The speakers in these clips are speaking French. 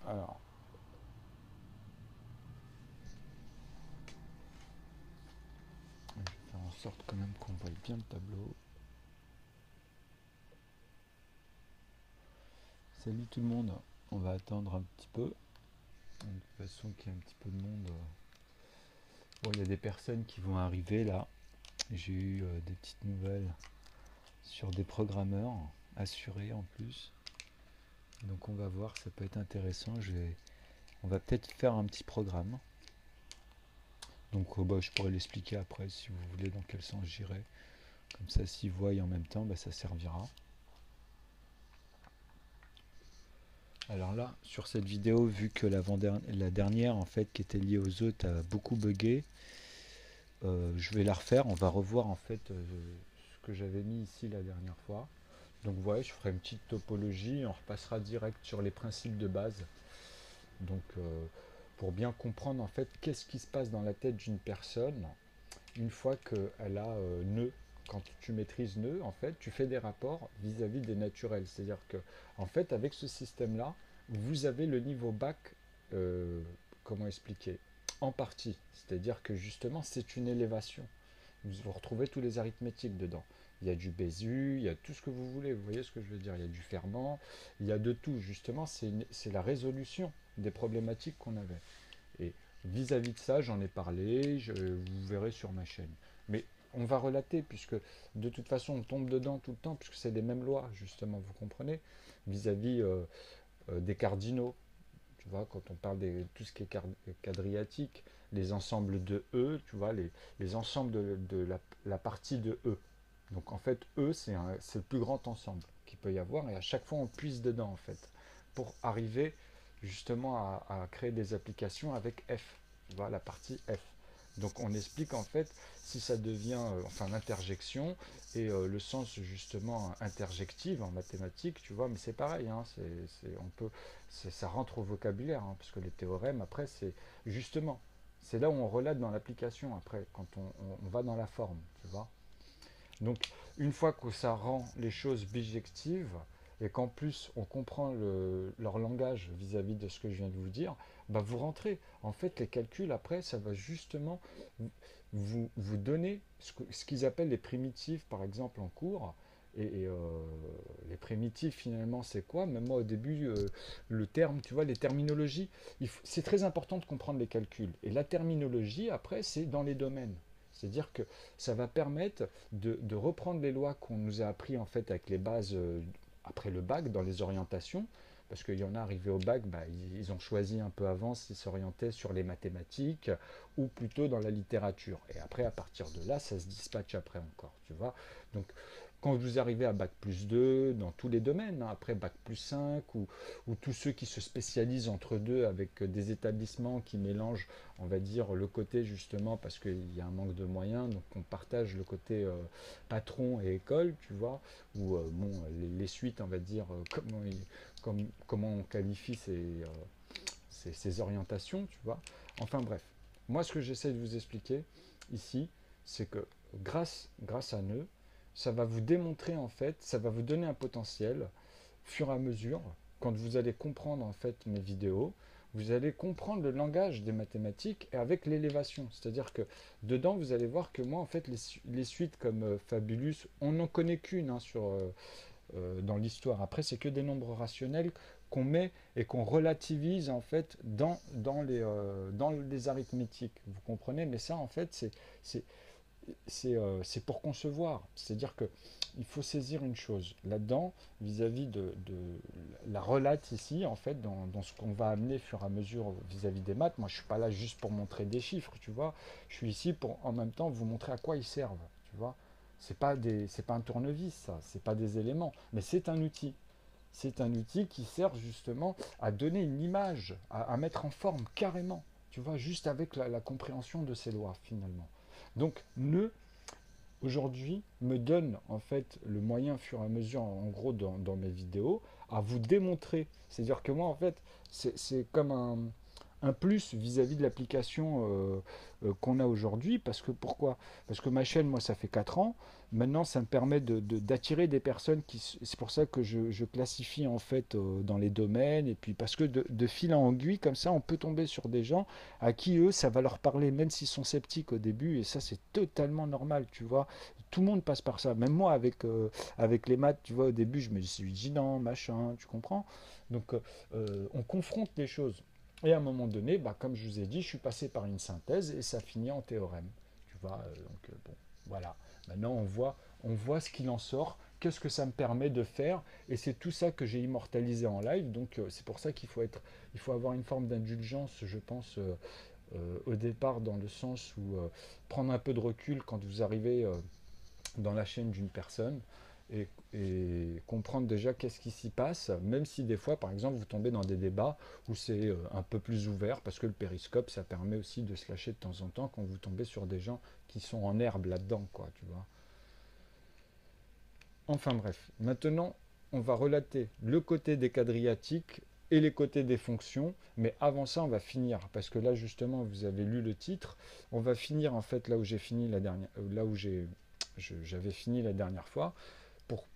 Alors, je vais faire en sorte quand même qu'on voit bien le tableau. Salut tout le monde, on va attendre un petit peu. De toute façon qu'il y a un petit peu de monde. Bon, il y a des personnes qui vont arriver là. J'ai eu des petites nouvelles sur des programmeurs assurés en plus. Donc on va voir, ça peut être intéressant. On va peut-être faire un petit programme. Donc bah, je pourrais l'expliquer après si vous voulez dans quel sens j'irai. Comme ça, s'ils voient en même temps, bah, ça servira. Alors là, sur cette vidéo, vu que la dernière en fait qui était liée aux autres a beaucoup bugué, je vais la refaire. On va revoir en fait ce que j'avais mis ici la dernière fois. Donc voilà, je ferai une petite topologie. On repassera direct sur les principes de base. Donc pour bien comprendre en fait qu'est-ce qui se passe dans la tête d'une personne une fois qu'elle a nœud. Quand tu maîtrises nœud, en fait, tu fais des rapports vis-à-vis des naturels. C'est-à-dire que, en fait, avec ce système-là, vous avez le niveau bac, euh, comment expliquer, en partie. C'est-à-dire que justement, c'est une élévation. Vous retrouvez tous les arithmétiques dedans. Il y a du Bézu, il y a tout ce que vous voulez. Vous voyez ce que je veux dire? Il y a du ferment, il y a de tout. Justement, c'est la résolution des problématiques qu'on avait. Et vis-à-vis de ça, j'en ai parlé, vous verrez sur ma chaîne. Mais on va relater, puisque de toute façon, on tombe dedans tout le temps, puisque c'est les mêmes lois, justement, vous comprenez, vis-à-vis des cardinaux. Tu vois, quand on parle de tout ce qui est quadriatique, les ensembles de E, tu vois, les ensembles de la partie de E. Donc en fait, E, c'est le plus grand ensemble qu'il peut y avoir, et à chaque fois, on puise dedans, en fait, pour arriver justement à créer des applications avec F, tu vois, la partie F. Donc on explique en fait si ça devient enfin l'interjection et le sens justement interjective en mathématiques, tu vois, mais c'est pareil, hein, on peut, ça rentre au vocabulaire, hein, parce que les théorèmes après c'est justement, c'est là où on relate dans l'application après, quand on va dans la forme, tu vois. Donc, une fois que ça rend les choses bijectives et qu'en plus on comprend leur langage vis-à-vis de ce que je viens de vous dire, bah vous rentrez. En fait, les calculs après, ça va justement vous donner ce qu'ils appellent les primitives, par exemple en cours. Et les primitives, finalement, c'est quoi? Même moi, au début, le terme, tu vois, les terminologies, c'est très important de comprendre les calculs. Et la terminologie, après, c'est dans les domaines. C'est-à-dire que ça va permettre de reprendre les lois qu'on nous a appris en fait avec les bases après le bac dans les orientations, parce qu'il y en a arrivés au bac, bah, ils ont choisi un peu avant s'ils s'orientaient sur les mathématiques ou plutôt dans la littérature. Et après, à partir de là, ça se dispatche après encore, tu vois. Donc, quand vous arrivez à bac plus 2 dans tous les domaines, hein, après bac plus 5 ou tous ceux qui se spécialisent entre deux avec des établissements qui mélangent, on va dire, le côté justement parce qu'il y a un manque de moyens, donc on partage le côté patron et école, tu vois, ou bon, les suites, on va dire, comment on qualifie ces orientations, tu vois. Enfin bref, moi ce que j'essaie de vous expliquer ici, c'est que grâce à Nœud, ça va vous démontrer en fait, ça va vous donner un potentiel fur et à mesure, quand vous allez comprendre en fait mes vidéos, vous allez comprendre le langage des mathématiques et avec l'élévation. C'est-à-dire que dedans, vous allez voir que moi, en fait, les suites comme Fabulus, on n'en connaît qu'une hein, dans l'histoire. Après, c'est que des nombres rationnels qu'on met et qu'on relativise en fait dans les arithmétiques. Vous comprenez? Mais ça, en fait, c'est c'est pour concevoir. C'est-à-dire que il faut saisir une chose là-dedans, vis-à-vis de la relate ici, en fait, dans ce qu'on va amener fur et à mesure vis-à-vis des maths. Moi, je suis pas là juste pour montrer des chiffres, tu vois. Je suis ici pour, en même temps, vous montrer à quoi ils servent, tu vois. C'est pas un tournevis, ça. C'est pas des éléments, mais c'est un outil. C'est un outil qui sert justement à donner une image, à mettre en forme carrément, tu vois, juste avec la compréhension de ces lois finalement. Donc, aujourd'hui, me donne en fait le moyen, fur et à mesure, en gros, dans mes vidéos, à vous démontrer. C'est-à-dire que moi, en fait, c'est comme un plus vis-à-vis de l'application qu'on a aujourd'hui. Parce que pourquoi? Parce que ma chaîne, moi, ça fait 4 ans. Maintenant, ça me permet d'attirer des personnes c'est pour ça que je classifie en fait dans les domaines. Et puis parce que de fil en aiguille, comme ça, on peut tomber sur des gens à qui eux, ça va leur parler, même s'ils sont sceptiques au début. Et ça, c'est totalement normal, tu vois. Tout le monde passe par ça. Même moi, avec les maths, tu vois, au début, je me suis dit non, machin, tu comprends? Donc, on confronte les choses. Et à un moment donné, bah, comme je vous ai dit, je suis passé par une synthèse et ça finit en théorème. Tu vois, bon, voilà. Maintenant, on voit ce qu'il en sort, qu'est-ce que ça me permet de faire, et c'est tout ça que j'ai immortalisé en live. Donc, c'est pour ça il faut avoir une forme d'indulgence, je pense, au départ, dans le sens où prendre un peu de recul quand vous arrivez dans la chaîne d'une personne et comprendre déjà qu'est-ce qui s'y passe, même si des fois, par exemple, vous tombez dans des débats où c'est un peu plus ouvert, parce que le périscope, ça permet aussi de se lâcher de temps en temps quand vous tombez sur des gens qui sont en herbe là-dedans, quoi, tu vois. Enfin bref, maintenant, on va relater le côté des quadriatiques et les côtés des fonctions, mais avant ça, on va finir, parce que là, justement, vous avez lu le titre, on va finir en fait là où j'ai fini la dernière, là où j'avais fini la dernière fois,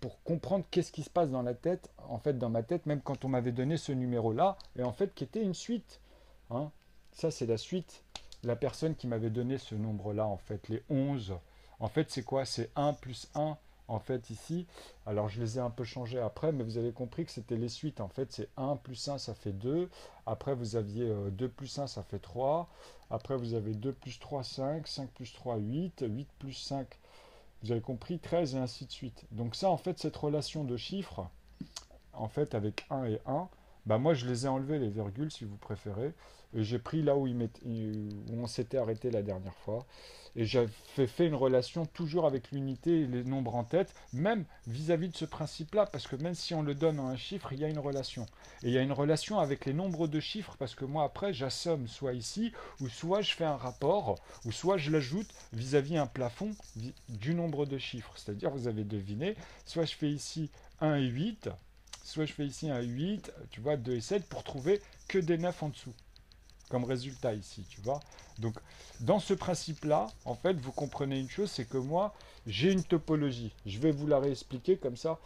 pour comprendre qu'est-ce qui se passe dans la tête, en fait, dans ma tête, même quand on m'avait donné ce numéro-là, et en fait, qui était une suite. Hein. Ça, c'est la suite. La personne qui m'avait donné ce nombre-là, en fait, les 11, en fait, c'est quoi? C'est 1 plus 1, en fait, ici. Alors, je les ai un peu changés après, mais vous avez compris que c'était les suites. En fait, c'est 1 plus 1, ça fait 2. Après, vous aviez 2 plus 1, ça fait 3. Après, vous avez 2 plus 3, 5. 5 plus 3, 8. 8 plus 5, vous avez compris, 13 et ainsi de suite. Donc ça, en fait, cette relation de chiffres, en fait, avec 1 et 1, bah moi, je les ai enlevés, les virgules, si vous préférez. Et j'ai pris là où on s'était arrêté la dernière fois. Et j'ai fait une relation toujours avec l'unité et les nombres en tête, même vis-à-vis de ce principe-là, parce que même si on le donne en un chiffre, il y a une relation. Et il y a une relation avec les nombres de chiffres, parce que moi, après, j'assomme soit ici, ou soit je fais un rapport, ou soit je l'ajoute vis-à-vis un plafond du nombre de chiffres. C'est-à-dire, vous avez deviné, soit je fais ici 1 et 8, soit je fais ici un 8, tu vois, 2 et 7, pour trouver que des 9 en dessous comme résultat ici, tu vois. Donc, dans ce principe-là, en fait, vous comprenez une chose, c'est que moi, j'ai une topologie. Je vais vous la réexpliquer comme ça.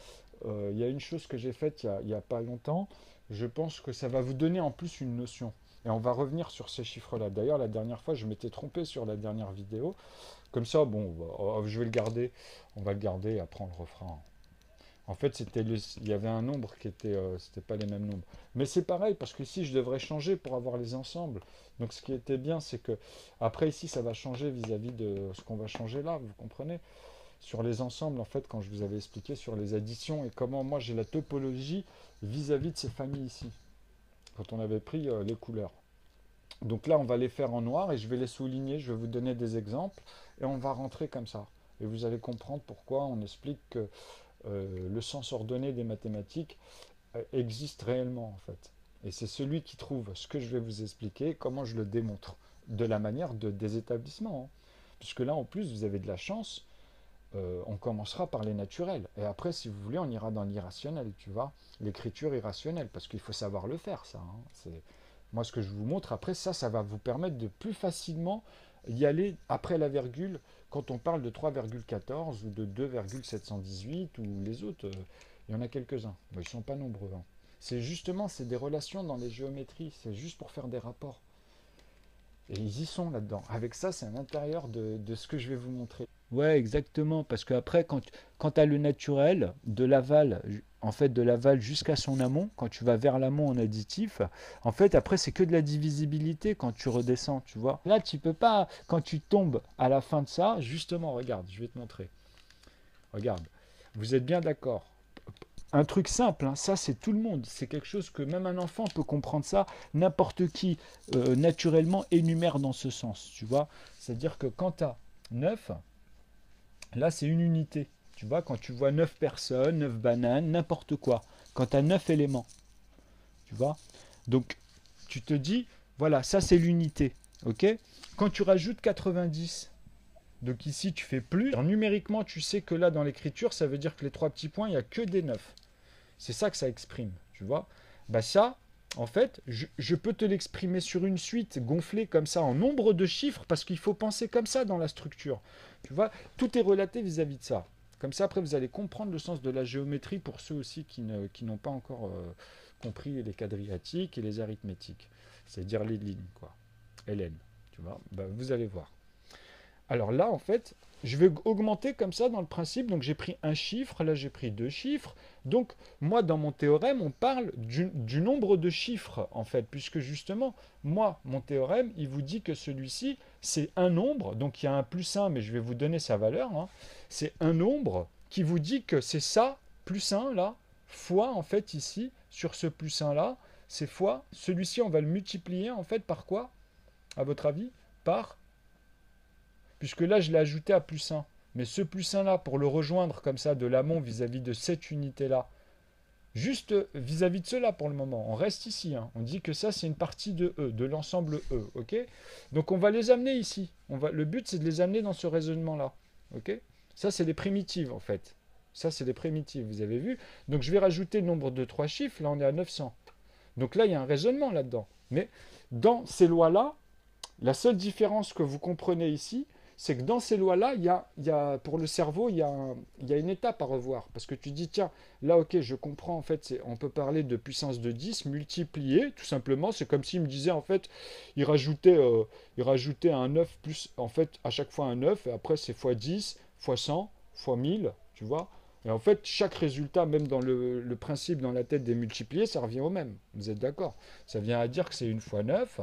Il y a une chose que j'ai faite il n'y a pas longtemps. Je pense que ça va vous donner en plus une notion. Et on va revenir sur ces chiffres-là. D'ailleurs, la dernière fois, je m'étais trompé sur la dernière vidéo. Comme ça, bon, je vais le garder. On va le garder et après on le refera. En fait, il y avait un nombre qui était, c'était pas les mêmes nombres. Mais c'est pareil, parce que ici, je devrais changer pour avoir les ensembles. Donc, ce qui était bien, c'est que, après, ici, ça va changer vis-à-vis de ce qu'on va changer là, vous comprenez? Sur les ensembles, en fait, quand je vous avais expliqué sur les additions et comment moi j'ai la topologie vis-à-vis de ces familles ici, quand on avait pris les couleurs. Donc là, on va les faire en noir et je vais les souligner, je vais vous donner des exemples et on va rentrer comme ça. Et vous allez comprendre pourquoi on explique que le sens ordonné des mathématiques existe réellement en fait. Et c'est celui qui trouve ce que je vais vous expliquer, comment je le démontre, de la manière des établissements. Hein. Puisque là en plus vous avez de la chance, on commencera par les naturels. Et après si vous voulez on ira dans l'irrationnel, tu vois, l'écriture irrationnelle, parce qu'il faut savoir le faire ça. Hein. Moi ce que je vous montre après, ça va vous permettre de plus facilement y aller après la virgule quand on parle de 3,14 ou de 2,718 ou les autres, il y en a quelques-uns. Mais ils ne sont pas nombreux. Hein. C'est des relations dans les géométries. C'est juste pour faire des rapports. Et ils y sont là-dedans. Avec ça, c'est à l'intérieur de ce que je vais vous montrer. Ouais, exactement. Parce qu'après, quand tu as le naturel, de l'aval, en fait, de l'aval jusqu'à son amont, quand tu vas vers l'amont en additif, en fait, après, c'est que de la divisibilité quand tu redescends, tu vois. Là, tu peux pas, quand tu tombes à la fin de ça, justement, regarde, je vais te montrer. Regarde, vous êtes bien d'accord. Un truc simple, hein, ça c'est tout le monde, c'est quelque chose que même un enfant peut comprendre ça, n'importe qui naturellement énumère dans ce sens, tu vois. C'est-à-dire que quand tu as 9, là c'est une unité, tu vois, quand tu vois 9 personnes, 9 bananes, n'importe quoi, quand tu as 9 éléments, tu vois. Donc tu te dis, voilà, ça c'est l'unité, ok. Quand tu rajoutes 90, donc ici tu fais plus, alors, numériquement tu sais que là dans l'écriture, ça veut dire que les trois petits points, il n'y a que des 9. C'est ça que ça exprime, tu vois. Bah ça, en fait, je peux te l'exprimer sur une suite gonflée comme ça en nombre de chiffres parce qu'il faut penser comme ça dans la structure. Tu vois, tout est relaté vis-à-vis de ça. Comme ça, après, vous allez comprendre le sens de la géométrie pour ceux aussi qui n'ont pas encore compris les quadriatiques et les arithmétiques. C'est-à-dire les lignes, quoi. LN, tu vois. Ben, vous allez voir. Alors là, en fait, je vais augmenter comme ça dans le principe. Donc j'ai pris un chiffre, là j'ai pris deux chiffres. Donc moi, dans mon théorème, on parle du nombre de chiffres, en fait, puisque justement, moi, mon théorème, il vous dit que celui-ci, c'est un nombre. Donc il y a un plus un, mais je vais vous donner sa valeur, hein. C'est un nombre qui vous dit que c'est ça, plus un, là, fois, en fait, ici, sur ce plus un là, c'est fois. Celui-ci, on va le multiplier, en fait, par quoi, à votre avis? Par puisque là, je l'ai ajouté à plus un. Mais ce plus un là, pour le rejoindre comme ça de l'amont vis-à-vis de cette unité-là, juste vis-à-vis de cela pour le moment, on reste ici, hein. On dit que ça, c'est une partie de E, de l'ensemble E, ok? Donc on va les amener ici. Le but, c'est de les amener dans ce raisonnement-là, ok? Ça, c'est les primitives, en fait. Ça, c'est les primitives, vous avez vu? Donc je vais rajouter le nombre de trois chiffres, là, on est à 900. Donc là, il y a un raisonnement là-dedans. Mais dans ces lois-là, la seule différence que vous comprenez ici, c'est que dans ces lois-là, pour le cerveau, il y a une étape à revoir. Parce que tu dis, tiens, là, ok, je comprends, en fait, on peut parler de puissance de 10 multiplié, tout simplement. C'est comme s'il me disait, en fait, il rajoutait un 9 plus, en fait, à chaque fois un 9, et après, c'est fois 10, fois 100, fois 1000, tu vois. Et en fait, chaque résultat, même dans le principe, dans la tête des multipliés, ça revient au même. Vous êtes d'accord? Ça vient à dire que c'est une fois 9,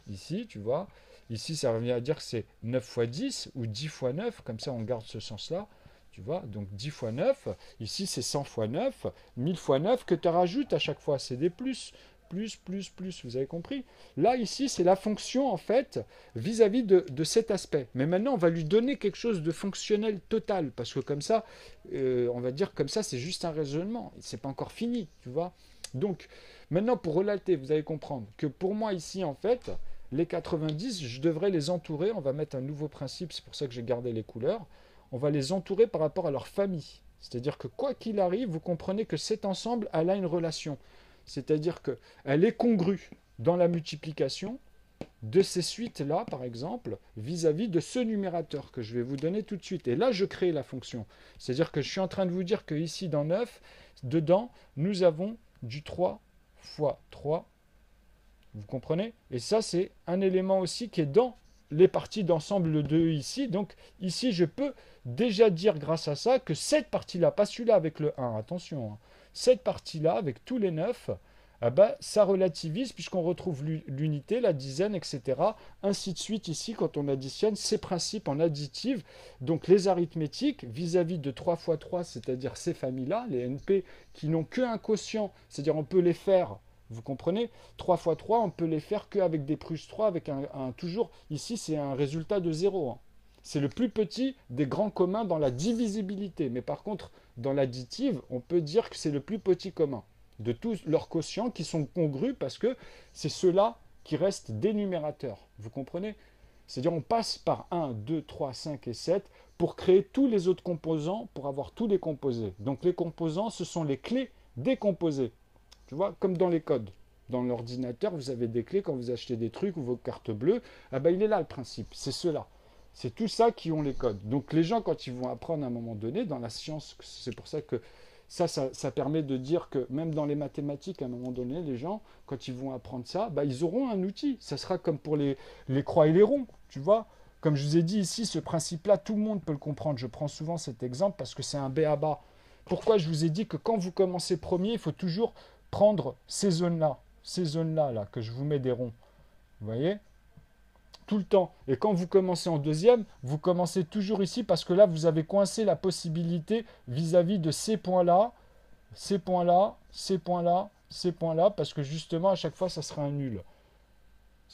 ici, tu vois. Ici, ça revient à dire que c'est 9 fois 10 ou 10 fois 9, comme ça on garde ce sens-là, tu vois. Donc 10 fois 9, ici c'est 100 fois 9, 1000 fois 9 que tu rajoutes à chaque fois, c'est des plus, vous avez compris? Là, ici, c'est la fonction, en fait, vis-à-vis de cet aspect. Mais maintenant, on va lui donner quelque chose de fonctionnel total, parce que comme ça, on va dire comme ça, c'est juste un raisonnement, c'est pas encore fini, tu vois. Donc, maintenant, pour relater, vous allez comprendre que pour moi, ici, en fait, les 90, je devrais les entourer. On va mettre un nouveau principe, c'est pour ça que j'ai gardé les couleurs. On va les entourer par rapport à leur famille. C'est-à-dire que quoi qu'il arrive, vous comprenez que cet ensemble, elle a une relation. C'est-à-dire qu'elle est congrue dans la multiplication de ces suites-là, par exemple, vis-à-vis de ce numérateur que je vais vous donner tout de suite. Et là, je crée la fonction. C'est-à-dire que je suis en train de vous dire que ici, dans 9, dedans, nous avons du 3 fois 3. Vous comprenez? Et ça, c'est un élément aussi qui est dans les parties d'ensemble de E ici. Donc ici, je peux déjà dire grâce à ça que cette partie-là, pas celui-là avec le 1, attention, hein, cette partie-là avec tous les 9, ah ben, ça relativise puisqu'on retrouve l'unité, la dizaine, etc. Ainsi de suite ici quand on additionne ces principes en additive. Donc les arithmétiques vis-à-vis de 3 fois 3, c'est-à-dire ces familles-là, les NP qui n'ont qu'un quotient, c'est-à-dire on peut les faire. Vous comprenez? 3 fois 3, on peut les faire qu'avec des plus 3, avec toujours, ici c'est un résultat de 0, hein. C'est le plus petit des grands communs dans la divisibilité. Mais par contre, dans l'additive, on peut dire que c'est le plus petit commun de tous leurs quotients qui sont congrus parce que c'est ceux-là qui restent des numérateurs. Vous comprenez? C'est-à-dire on passe par 1, 2, 3, 5 et 7 pour créer tous les autres composants, pour avoir tous les composés. Donc les composants, ce sont les clés des composés. Tu vois, comme dans les codes. Dans l'ordinateur, vous avez des clés quand vous achetez des trucs ou vos cartes bleues. Ah ben, il est là le principe, c'est ceux-là. C'est tout ça qui ont les codes. Donc les gens, quand ils vont apprendre à un moment donné, dans la science, c'est pour ça que ça permet de dire que même dans les mathématiques, à un moment donné, les gens, quand ils vont apprendre ça, bah, ils auront un outil. Ça sera comme pour les croix et les ronds, tu vois. Comme je vous ai dit ici, ce principe-là, tout le monde peut le comprendre. Je prends souvent cet exemple parce que c'est un b.a.-ba. Pourquoi je vous ai dit que quand vous commencez premier, il faut toujours prendre ces zones-là, là, que je vous mets des ronds. Vous voyez? Tout le temps. Et quand vous commencez en deuxième, vous commencez toujours ici parce que là, vous avez coincé la possibilité vis-à-vis de ces points-là, ces points-là, ces points-là, ces points-là, parce que justement, à chaque fois, ça sera un nul.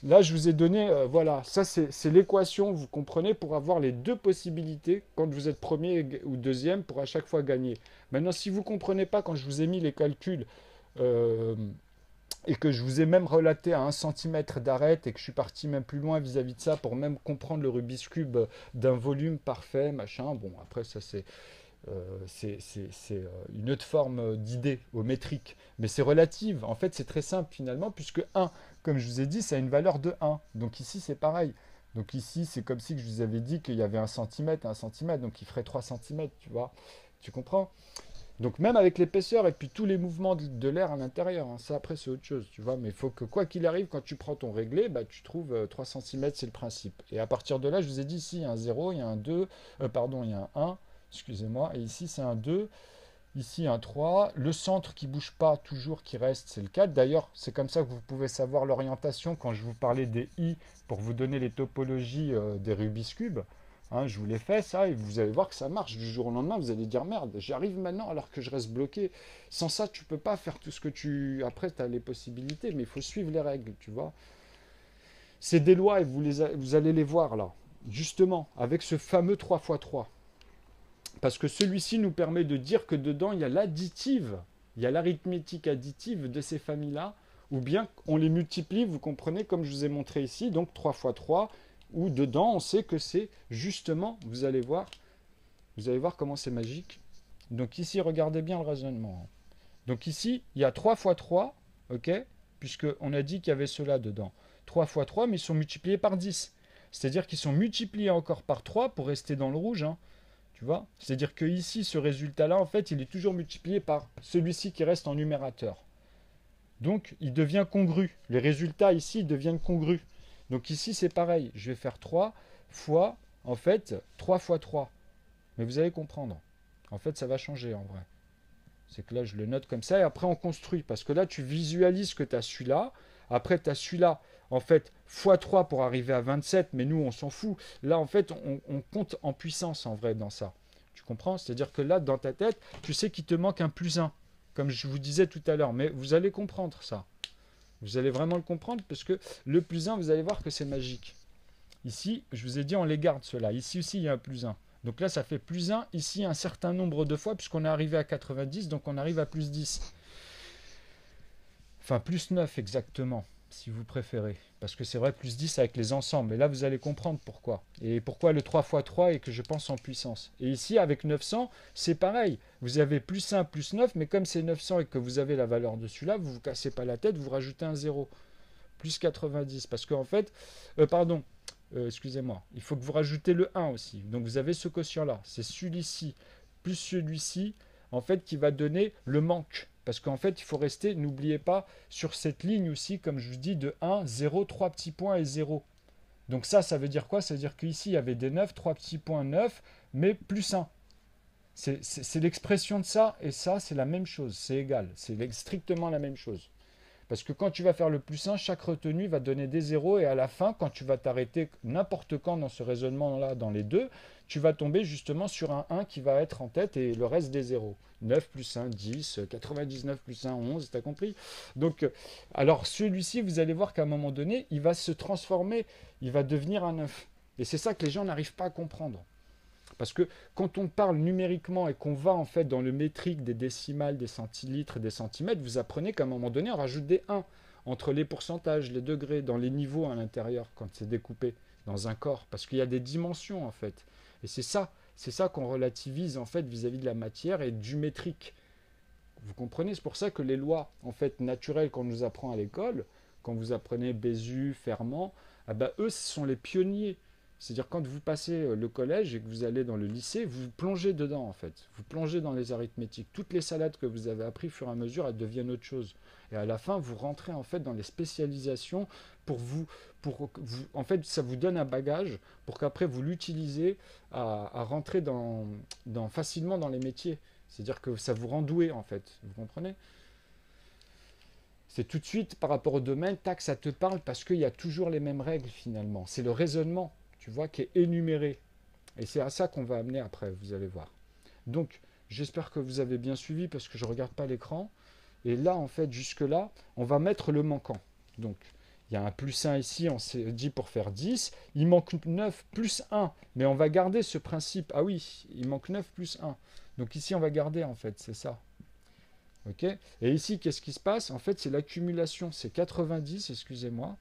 Là, je vous ai donné, voilà, ça c'est l'équation, vous comprenez, pour avoir les deux possibilités quand vous êtes premier ou deuxième pour à chaque fois gagner. Maintenant, si vous ne comprenez pas quand je vous ai mis les calculs euh, et que je vous ai même relaté à 1 cm d'arête et que je suis parti même plus loin vis-à-vis de ça pour même comprendre le Rubik's Cube d'un volume parfait, machin, bon, après ça c'est C'est une autre forme d'idée au métrique. Mais c'est relative. En fait, c'est très simple finalement, puisque 1, comme je vous ai dit, ça a une valeur de 1. Donc ici, c'est pareil. Donc ici, c'est comme si je vous avais dit qu'il y avait un centimètre, donc il ferait 3 centimètres, tu vois. Tu comprends? Donc même avec l'épaisseur et puis tous les mouvements de l'air à l'intérieur, hein, ça après c'est autre chose, tu vois. Mais il faut que quoi qu'il arrive, quand tu prends ton réglé, bah, tu trouves 3 centimètres, c'est le principe. Et à partir de là, je vous ai dit, ici, il y a un 0, il y a un 2, pardon, il y a un 1, excusez-moi, et ici c'est un 2, ici un 3. Le centre qui bouge pas toujours, qui reste, c'est le 4. D'ailleurs, c'est comme ça que vous pouvez savoir l'orientation quand je vous parlais des i pour vous donner les topologies des Rubik's Cube. Hein, je vous l'ai fait ça et vous allez voir que ça marche du jour au lendemain. Vous allez dire merde, j'arrive maintenant alors que je reste bloqué. Sans ça, tu peux pas faire tout ce que tu. Après, tu as les possibilités, mais il faut suivre les règles, tu vois. C'est des lois et vous allez les voir là, justement, avec ce fameux 3 x 3. Parce que celui-ci nous permet de dire que dedans, il y a l'additive, il y a l'arithmétique additive de ces familles-là, ou bien on les multiplie, vous comprenez, comme je vous ai montré ici, donc 3 x 3, où dedans, on sait que c'est justement, vous allez voir comment c'est magique. Donc ici, regardez bien le raisonnement. Donc ici, il y a 3 x 3, ok, puisqu'on a dit qu'il y avait cela dedans. 3 x 3, mais ils sont multipliés par 10. C'est-à-dire qu'ils sont multipliés encore par 3 pour rester dans le rouge, hein. Tu vois? C'est-à-dire que ici, ce résultat-là, en fait, il est toujours multiplié par celui-ci qui reste en numérateur. Donc, il devient congru. Les résultats ici deviennent congrus. Donc ici, c'est pareil. Je vais faire 3 fois, en fait, 3 x 3. Mais vous allez comprendre. En fait, ça va changer en vrai. C'est que là, je le note comme ça et après, on construit. Parce que là, tu visualises que tu as celui-là. Après, tu as celui-là, en fait, x3 pour arriver à 27. Mais nous, on s'en fout. Là, en fait, on compte en puissance, en vrai, dans ça. Tu comprends? C'est-à-dire que là, dans ta tête, tu sais qu'il te manque un plus 1. Comme je vous disais tout à l'heure. Mais vous allez comprendre ça. Vous allez vraiment le comprendre parce que le plus 1, vous allez voir que c'est magique. Ici, je vous ai dit, on les garde ceux-là. Ici aussi, il y a un plus 1. Donc là, ça fait plus 1. Ici, un certain nombre de fois, puisqu'on est arrivé à 90, donc on arrive à plus 10. Enfin, plus 9 exactement, si vous préférez. Parce que c'est vrai, plus 10 avec les ensembles. Mais là, vous allez comprendre pourquoi. Et pourquoi le 3 x 3 est que je pense en puissance. Et ici, avec 900, c'est pareil. Vous avez plus 1, plus 9, mais comme c'est 900 et que vous avez la valeur de celui-là, vous ne vous cassez pas la tête, vous rajoutez un 0. Plus 90. Parce qu'en fait, pardon, excusez-moi, il faut que vous rajoutez le 1 aussi. Donc vous avez ce quotient-là. C'est celui-ci plus celui-ci, en fait, qui va donner le manque. Parce qu'en fait, il faut rester, n'oubliez pas, sur cette ligne aussi, comme je vous dis, de 1, 0, 3 petits points et 0. Donc ça veut dire quoi? Ça veut dire qu'ici, il y avait des 9, 3 petits points 9, mais plus 1. C'est l'expression de ça, et ça, c'est la même chose, c'est égal. C'est strictement la même chose. Parce que quand tu vas faire le plus 1, chaque retenue va donner des zéros et à la fin, quand tu vas t'arrêter n'importe quand dans ce raisonnement-là, dans les deux, tu vas tomber justement sur un 1 qui va être en tête et le reste des zéros. 9 plus 1, 10, 99 plus 1, 11, t'as compris? Donc, alors celui-ci, vous allez voir qu'à un moment donné, il va se transformer, il va devenir un 9. Et c'est ça que les gens n'arrivent pas à comprendre. Parce que quand on parle numériquement et qu'on va en fait dans le métrique des décimales, des centilitres, des centimètres, vous apprenez qu'à un moment donné, on rajoute des 1 entre les pourcentages, les degrés, dans les niveaux à l'intérieur quand c'est découpé dans un corps. Parce qu'il y a des dimensions en fait. Et c'est ça qu'on relativise en fait vis-à-vis de la matière et du métrique. Vous comprenez? C'est pour ça que les lois en fait naturelles qu'on nous apprend à l'école, quand vous apprenez Bézu, Fermat, ah ben, eux, ce sont les pionniers. C'est-à-dire quand vous passez le collège et que vous allez dans le lycée, vous plongez dedans en fait. Vous plongez dans les arithmétiques. Toutes les salades que vous avez appris au fur et à mesure, elles deviennent autre chose. Et à la fin, vous rentrez en fait dans les spécialisations en fait, ça vous donne un bagage pour qu'après vous l'utilisez à rentrer facilement dans les métiers. C'est-à-dire que ça vous rend doué en fait. Vous comprenez? C'est tout de suite par rapport au domaine, tac, ça te parle parce qu'il y a toujours les mêmes règles finalement. C'est le raisonnement, tu vois, qui est énuméré. Et c'est à ça qu'on va amener après, vous allez voir. Donc, j'espère que vous avez bien suivi parce que je ne regarde pas l'écran. Et là, en fait, jusque-là, on va mettre le manquant. Donc, il y a un plus 1 ici, on s'est dit pour faire 10. Il manque 9 plus 1. Mais on va garder ce principe. Ah oui, il manque 9 plus 1. Donc ici, on va garder, en fait, c'est ça. Ok. Et ici, qu'est-ce qui se passe? En fait, c'est l'accumulation. C'est 90, excusez-moi.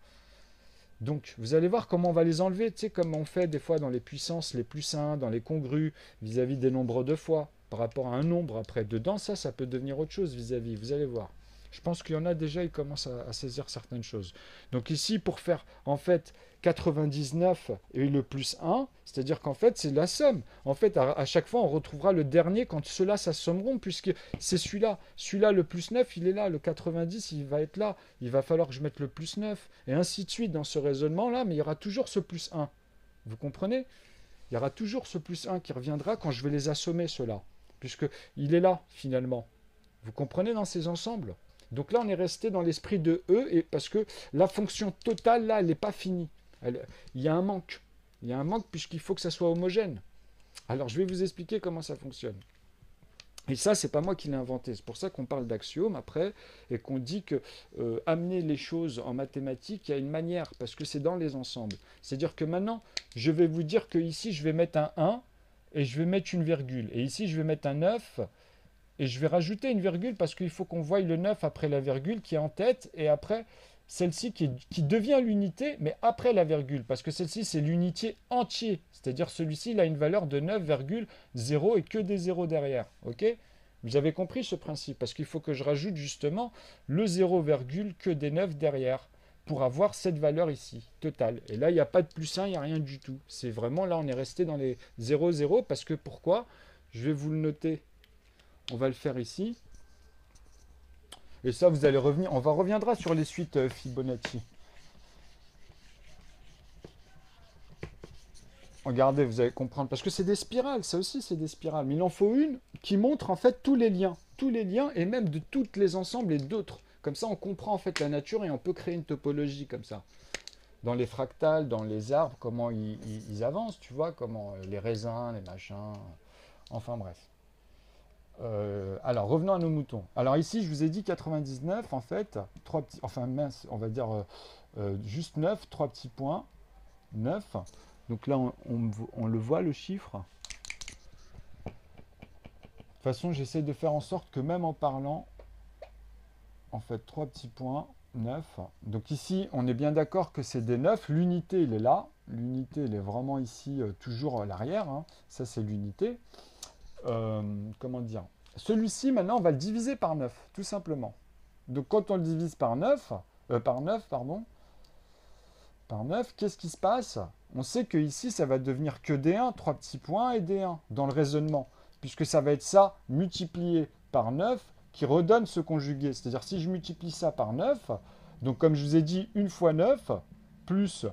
Donc, vous allez voir comment on va les enlever. Tu sais, comme on fait des fois dans les puissances, les plus 1, dans les congrus, vis-à-vis des nombres de fois. par rapport à un nombre après. Dedans, ça peut devenir autre chose vis-à-vis. Vous allez voir. Je pense qu'il y en a déjà, ils commencent à saisir certaines choses. Donc ici, pour faire en fait 99 et le plus 1, c'est-à-dire qu'en fait, c'est la somme. En fait, à chaque fois, on retrouvera le dernier quand ceux-là s'assommeront, puisque c'est celui-là. Celui-là, le plus 9, il est là. Le 90, il va être là. Il va falloir que je mette le plus 9. Et ainsi de suite dans ce raisonnement-là, mais il y aura toujours ce plus 1. Vous comprenez? Il y aura toujours ce plus 1 qui reviendra quand je vais les assommer, ceux-là. Puisqu'il est là, finalement. Vous comprenez dans ces ensembles? Donc là, on est resté dans l'esprit de E, et parce que la fonction totale, là, elle n'est pas finie. Il y a un manque. Il y a un manque puisqu'il faut que ça soit homogène. Alors, je vais vous expliquer comment ça fonctionne. Et ça, c'est pas moi qui l'ai inventé. C'est pour ça qu'on parle d'axiomes après et qu'on dit que amener les choses en mathématiques, il y a une manière parce que c'est dans les ensembles. C'est-à-dire que maintenant, je vais vous dire que ici, je vais mettre un 1 et je vais mettre une virgule. Et ici, je vais mettre un 9 et je vais rajouter une virgule parce qu'il faut qu'on voie le 9 après la virgule qui est en tête et après celle-ci qui devient l'unité, mais après la virgule, parce que celle-ci, c'est l'unité entier. C'est-à-dire celui-ci, il a une valeur de 9,0 et que des zéros derrière. Ok? Vous avez compris ce principe, parce qu'il faut que je rajoute justement le 0, que des 9 derrière, pour avoir cette valeur ici, totale. Et là, il n'y a pas de plus 1, il n'y a rien du tout. C'est vraiment, là, on est resté dans les 0, 0, parce que pourquoi? Je vais vous le noter. On va le faire ici. Et ça, vous allez revenir. On reviendra sur les suites Fibonacci. Regardez, vous allez comprendre. Parce que c'est des spirales, ça aussi, c'est des spirales. Mais il en faut une qui montre en fait tous les liens. Tous les liens et même de tous les ensembles et d'autres. Comme ça, on comprend en fait la nature et on peut créer une topologie comme ça. Dans les fractales, dans les arbres, comment ils avancent, tu vois, comment les raisins, les machins. Enfin bref. Alors, revenons à nos moutons. Alors ici, je vous ai dit 99, en fait, trois petits, enfin mince, on va dire juste 9, trois petits points, 9. Donc là, on le voit, le chiffre. De toute façon, j'essaie de faire en sorte que même en parlant, en fait, trois petits points, 9. Donc ici, on est bien d'accord que c'est des 9. L'unité, il est là. L'unité, il est vraiment ici, toujours à l'arrière. Hein. Ça, c'est l'unité. Comment dire? Celui-ci, maintenant, on va le diviser par 9, tout simplement. Donc, quand on le divise par 9, par 9, qu'est-ce qui se passe? On sait que ici, ça va devenir que D1, 3 petits points et D1 dans le raisonnement, puisque ça va être ça multiplié par 9 qui redonne ce conjugué. C'est-à-dire, si je multiplie ça par 9, donc comme je vous ai dit, une fois 9, plus,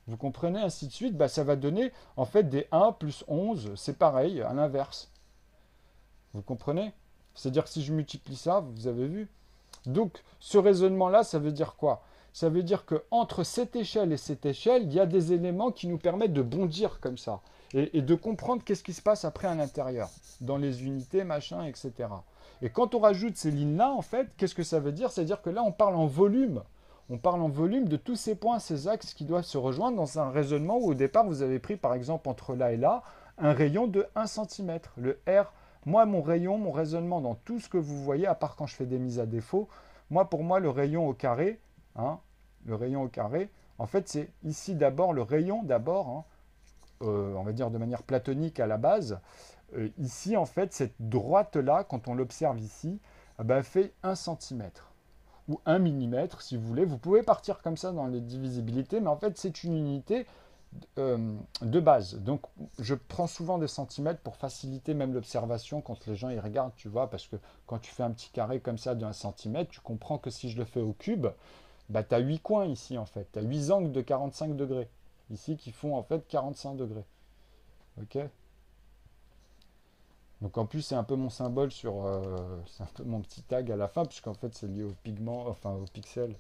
vous comprenez, ainsi de suite, bah, ça va donner en fait des 1 plus 11, c'est pareil, à l'inverse. Vous comprenez? C'est-à-dire que si je multiplie ça, vous avez vu. Donc, ce raisonnement-là, ça veut dire quoi? Ça veut dire qu'entre cette échelle et cette échelle, il y a des éléments qui nous permettent de bondir comme ça. Et de comprendre qu'est-ce qui se passe après à l'intérieur, dans les unités, machin, etc. Et quand on rajoute ces lignes-là, en fait, qu'est-ce que ça veut dire? C'est-à-dire que là, on parle en volume. On parle en volume de tous ces points, ces axes qui doivent se rejoindre dans un raisonnement où au départ, vous avez pris, par exemple, entre là et là, un rayon de 1 cm. Le R, moi, mon rayon, mon raisonnement dans tout ce que vous voyez, à part quand je fais des mises à défaut, pour moi, le rayon au carré, hein, le rayon au carré, en fait, c'est ici d'abord le rayon, hein, on va dire de manière platonique à la base. Ici, en fait, cette droite-là, quand on l'observe ici, fait 1 cm ou 1 mm, si vous voulez. Vous pouvez partir comme ça dans les divisibilités, mais en fait, c'est une unité de base. Donc, je prends souvent des centimètres pour faciliter même l'observation quand les gens y regardent, tu vois, parce que quand tu fais un petit carré comme ça d'1 centimètre, tu comprends que si je le fais au cube, tu as 8 coins ici, en fait. Tu as 8 angles de 45 degrés, ici, qui font en fait 45 degrés. Ok? Donc en plus c'est un peu mon symbole sur, c'est un peu mon petit tag à la fin puisqu'en fait c'est lié au pigment, enfin au pixel,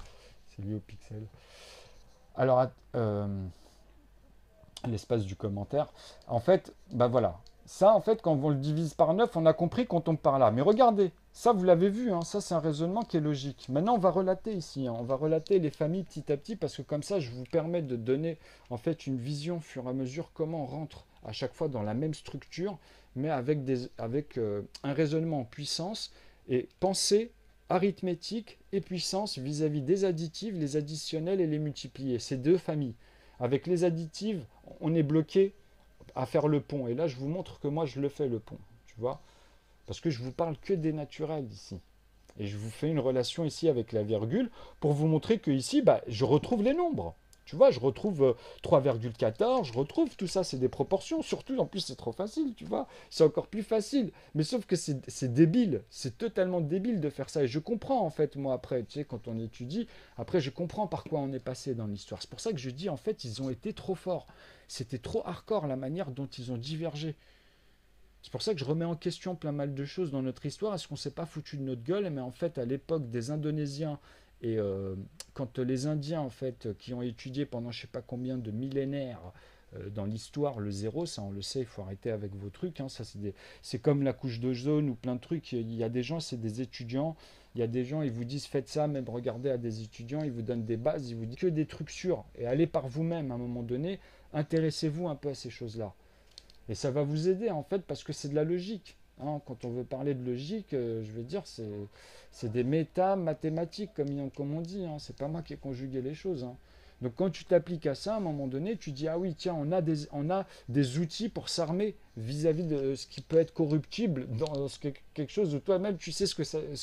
c'est lié au pixel. Alors l'espace du commentaire, en fait, voilà, ça en fait quand on le divise par 9, on a compris qu'on tombe par là. Mais regardez, ça vous l'avez vu, hein, ça c'est un raisonnement qui est logique. Maintenant on va relater ici, hein, on va relater les familles petit à petit parce que comme ça je vous permets de donner en fait une vision au fur et à mesure comment on rentre à chaque fois dans la même structure mais avec, un raisonnement en puissance et pensée arithmétique et puissance vis-à-vis des additifs, les additionnels et les multipliés. Ces deux familles. Avec les additives, on est bloqué à faire le pont. Et là, je vous montre que moi, je le fais, le pont. Tu vois? Parce que je vous parle que des naturels ici. Et je vous fais une relation ici avec la virgule pour vous montrer que ici, bah, je retrouve les nombres. Tu vois, je retrouve 3,14, je retrouve tout ça, c'est des proportions. Surtout, en plus, c'est trop facile, tu vois. C'est encore plus facile. Mais sauf que c'est débile. C'est totalement débile de faire ça. Et je comprends, en fait, moi, après, tu sais, quand on étudie, après, je comprends par quoi on est passé dans l'histoire. C'est pour ça que je dis, en fait, ils ont été trop forts. C'était trop hardcore la manière dont ils ont divergé. C'est pour ça que je remets en question plein mal de choses dans notre histoire. Est-ce qu'on ne s'est pas foutu de notre gueule? Mais en fait, à l'époque des Indonésiens et quand les Indiens, en fait, qui ont étudié pendant je ne sais pas combien de millénaires dans l'histoire le zéro, ça on le sait, il faut arrêter avec vos trucs. Hein, ça c'est comme la couche d'ozone ou plein de trucs. Il y a des gens, c'est des étudiants. Il y a des gens, ils vous disent faites ça, même regardez à des étudiants, ils vous donnent des bases, ils vous disent que des trucs sûrs. Et allez par vous-même à un moment donné, intéressez-vous un peu à ces choses-là. Et ça va vous aider en fait parce que c'est de la logique. Hein. Quand on veut parler de logique, je veux dire, c'est des méta-mathématiques comme on dit. Hein. C'est pas moi qui ai conjugué les choses. Hein. Donc quand tu t'appliques à ça, à un moment donné, tu dis, ah oui, tiens, on a des outils pour s'armer vis-à-vis de ce qui peut être corruptible dans quelque chose où toi-même, tu sais ce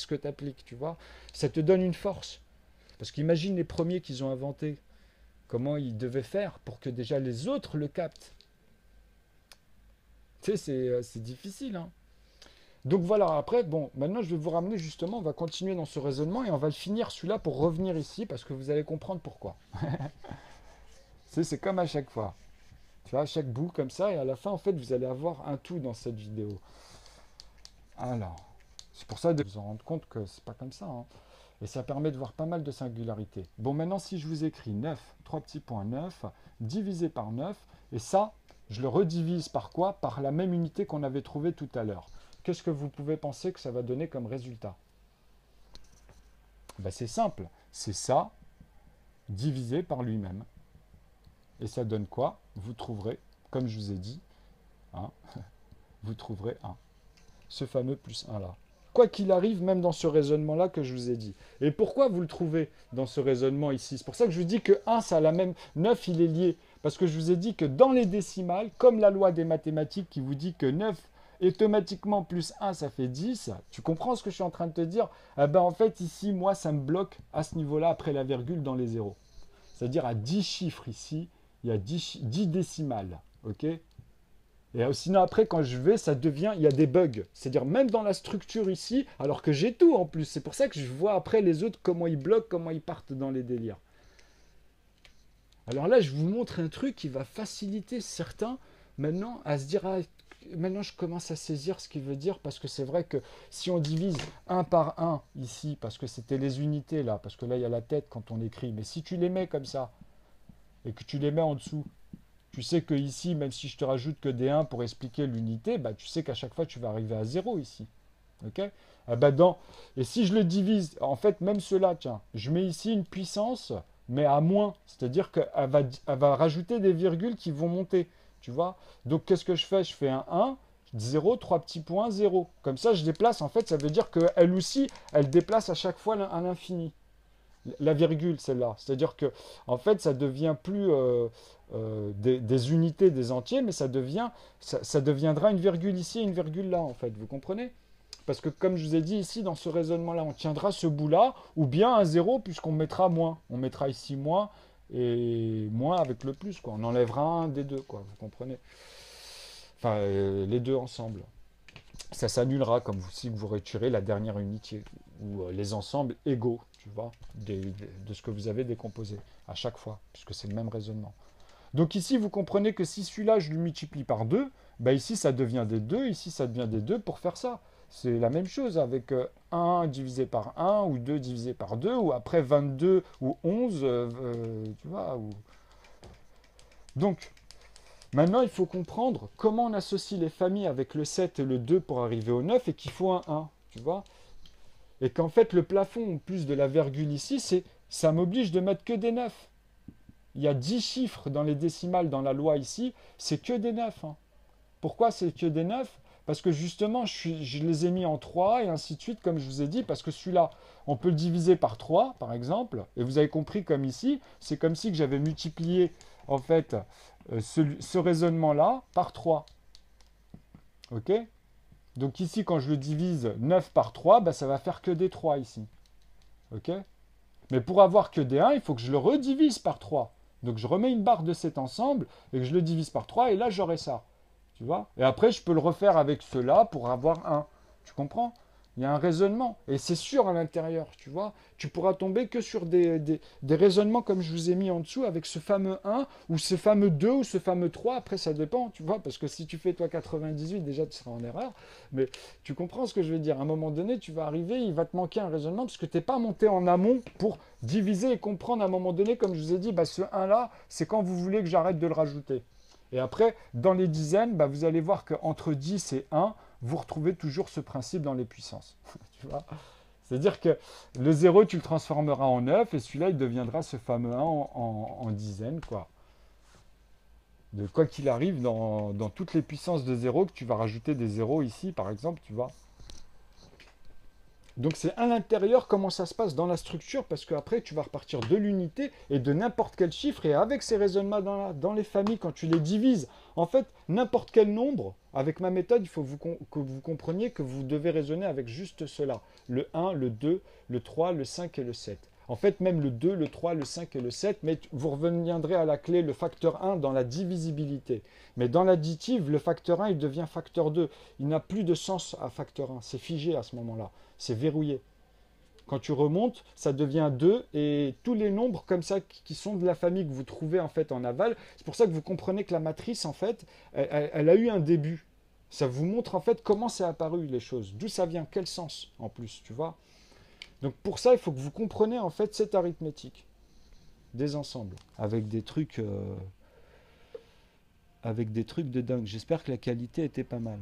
que tu appliques, tu vois. Ça te donne une force. Parce qu'imagine les premiers qu'ils ont inventés, comment ils devaient faire pour que déjà les autres le captent. Tu sais, c'est difficile. Hein. Donc voilà, après, bon, maintenant je vais vous ramener justement, on va continuer dans ce raisonnement et on va le finir celui-là pour revenir ici parce que vous allez comprendre pourquoi. C'est comme à chaque fois. Tu vois, à chaque bout comme ça et à la fin, en fait, vous allez avoir un tout dans cette vidéo. Alors, c'est pour ça de vous en rendre compte que c'est pas comme ça. Hein. Et ça permet de voir pas mal de singularités. Bon, maintenant, si je vous écris 9, 3 petits points 9, divisé par 9, et ça, je le redivise par quoi? Par la même unité qu'on avait trouvée tout à l'heure. Qu'est-ce que vous pouvez penser que ça va donner comme résultat? Ben, c'est simple. C'est ça divisé par lui-même. Et ça donne quoi? Vous trouverez, comme je vous ai dit, hein, vous trouverez 1. Ce fameux plus 1 là. Quoi qu'il arrive, même dans ce raisonnement-là que je vous ai dit. Et pourquoi vous le trouvez dans ce raisonnement ici? C'est pour ça que je vous dis que 1, ça a la même... 9, il est lié. Parce que je vous ai dit que dans les décimales, comme la loi des mathématiques qui vous dit que 9 automatiquement plus 1, ça fait 10, tu comprends ce que je suis en train de te dire? Eh ben, en fait, ici, moi, ça me bloque à ce niveau-là, après la virgule, dans les zéros. C'est-à-dire à 10 chiffres ici, il y a 10 décimales. Ok? Et sinon, après, quand je vais, ça devient, il y a des bugs. C'est-à-dire, même dans la structure ici, alors que j'ai tout en plus. C'est pour ça que je vois après les autres, comment ils bloquent, comment ils partent dans les délires. Alors là, je vous montre un truc qui va faciliter certains, maintenant, à se dire, ah, maintenant, je commence à saisir ce qu'il veut dire, parce que c'est vrai que si on divise 1 par 1 ici, parce que c'était les unités là, parce que là, il y a la tête quand on écrit, mais si tu les mets comme ça, et que tu les mets en dessous, tu sais que ici, même si je te rajoute que des 1 pour expliquer l'unité, bah, tu sais qu'à chaque fois, tu vas arriver à 0 ici. Ok? Et si je le divise, en fait, même cela, tiens, je mets ici une puissance, mais à moins. C'est-à-dire elle va rajouter des virgules qui vont monter. Tu vois? Donc, qu'est-ce que je fais? Je fais un 1, 0, 3 petits points, 0. Comme ça, je déplace. En fait, ça veut dire qu'elle aussi, elle déplace à chaque fois à l'infini. La virgule, celle-là. C'est-à-dire que, en fait, ça devient plus des unités, des entiers, mais ça deviendra une virgule ici et une virgule là, en fait. Vous comprenez? Parce que, comme je vous ai dit ici, dans ce raisonnement-là, on tiendra ce bout-là, ou bien un 0, puisqu'on mettra moins. On mettra ici moins, et moins avec le plus, quoi. On enlèvera un des deux, quoi. Vous comprenez? Enfin, les deux ensemble. Ça s'annulera comme si vous retirez la dernière unité, ou les ensembles égaux, tu vois, de ce que vous avez décomposé à chaque fois, puisque c'est le même raisonnement. Donc ici, vous comprenez que si celui-là, je le multiplie par 2, bah ici, ça devient des 2, ici, ça devient des 2 pour faire ça. C'est la même chose avec 1 divisé par 1, ou 2 divisé par 2, ou après 22 ou 11, tu vois. Donc, maintenant, il faut comprendre comment on associe les familles avec le 7 et le 2 pour arriver au 9 et qu'il faut un 1, tu vois. Et qu'en fait, le plafond, en plus de la virgule ici, ça m'oblige de mettre que des 9. Il y a 10 chiffres dans les décimales dans la loi ici, c'est que des 9. Hein. Pourquoi c'est que des 9? Parce que justement, je les ai mis en 3 et ainsi de suite, comme je vous ai dit, parce que celui-là, on peut le diviser par 3, par exemple. Et vous avez compris, comme ici, c'est comme si que j'avais multiplié, en fait, ce raisonnement-là par 3. OK? Donc ici, quand je le divise 9 par 3, bah, ça va faire que des 3 ici. OK? Mais pour avoir que des 1, il faut que je le redivise par 3. Donc je remets une barre de cet ensemble et que je le divise par 3 et là j'aurai ça. Tu vois? Et après je peux le refaire avec cela pour avoir un. Tu comprends? Il y a un raisonnement. Et c'est sûr à l'intérieur, tu vois? Tu pourras tomber que sur des raisonnements comme je vous ai mis en dessous avec ce fameux un ou ce fameux 2 ou ce fameux 3. Après ça dépend, tu vois? Parce que si tu fais toi 98, déjà tu seras en erreur. Mais tu comprends ce que je veux dire? À un moment donné, tu vas arriver, il va te manquer un raisonnement parce que tu n'es pas monté en amont pour diviser et comprendre à un moment donné, comme je vous ai dit, bah, ce un là c'est quand vous voulez que j'arrête de le rajouter. Et après, dans les dizaines, bah, vous allez voir qu'entre 10 et 1, vous retrouvez toujours ce principe dans les puissances. Tu vois? C'est-à-dire que le 0, tu le transformeras en 9 et celui-là, il deviendra ce fameux 1 en dizaines, quoi. De quoi qu'il arrive, dans toutes les puissances de 0, que tu vas rajouter des zéros ici, par exemple, tu vois. Donc c'est à l'intérieur comment ça se passe dans la structure, parce qu'après tu vas repartir de l'unité et de n'importe quel chiffre, et avec ces raisonnements dans les familles, quand tu les divises, en fait, n'importe quel nombre, avec ma méthode, il faut que vous compreniez que vous devez raisonner avec juste cela. Le 1, le 2, le 3, le 5 et le 7. En fait, même le 2, le 3, le 5 et le 7, mais vous reviendrez à la clé le facteur 1 dans la divisibilité. Mais dans l'additive, le facteur 1, il devient facteur 2. Il n'a plus de sens à facteur 1. C'est figé à ce moment-là. C'est verrouillé. Quand tu remontes, ça devient 2 et tous les nombres comme ça qui sont de la famille que vous trouvez en fait en aval, c'est pour ça que vous comprenez que la matrice en fait, elle a eu un début. Ça vous montre en fait comment c'est apparu les choses, d'où ça vient, quel sens en plus, tu vois. Donc pour ça, il faut que vous compreniez en fait cette arithmétique des ensembles avec des trucs de dingue. J'espère que la qualité était pas mal.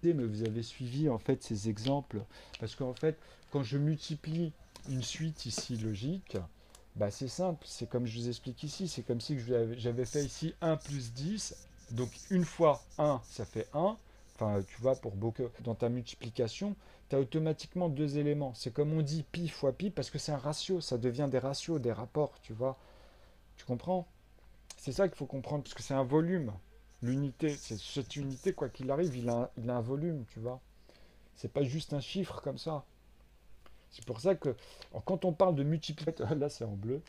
Mais vous avez suivi en fait ces exemples parce qu'en fait quand je multiplie une suite ici logique, bah c'est simple, c'est comme je vous explique ici, c'est comme si j'avais fait ici 1 plus 10, donc une fois 1 ça fait 1, enfin tu vois pour beaucoup dans ta multiplication tu as automatiquement deux éléments, c'est comme on dit pi fois pi parce que c'est un ratio, ça devient des ratios, des rapports, tu vois, tu comprends? C'est ça qu'il faut comprendre, parce que c'est un volume. L'unité, c'est cette unité, quoi qu'il arrive, il a un volume, tu vois. C'est pas juste un chiffre comme ça. C'est pour ça que quand on parle de multiplication, là c'est en bleu,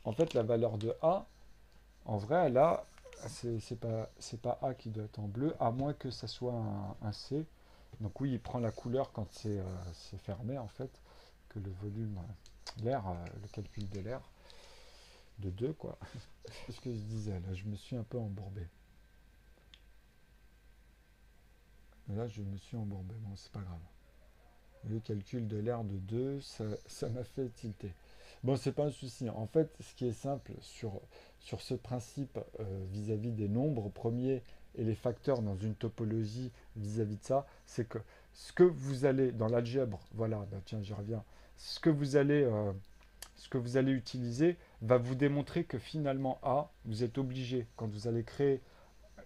en fait la valeur de A, en vrai, là, c'est pas A qui doit être en bleu, à moins que ça soit un C. Donc oui, il prend la couleur quand c'est fermé, en fait, que le volume, l'air, le calcul de l'air, de 2 quoi. C'est ce que je disais, là, je me suis un peu embourbé. Là, je me suis embourbé, bon, c'est pas grave. Le calcul de l'air de 2 ça m'a fait tilter. Bon, c'est pas un souci. En fait, ce qui est simple sur ce principe vis-à-vis des nombres premiers et les facteurs dans une topologie vis-à-vis de ça, c'est que ce que vous allez, dans l'algèbre, voilà, bah tiens, j'y reviens, ce que vous allez utiliser va vous démontrer que finalement A, vous êtes obligé, quand vous allez créer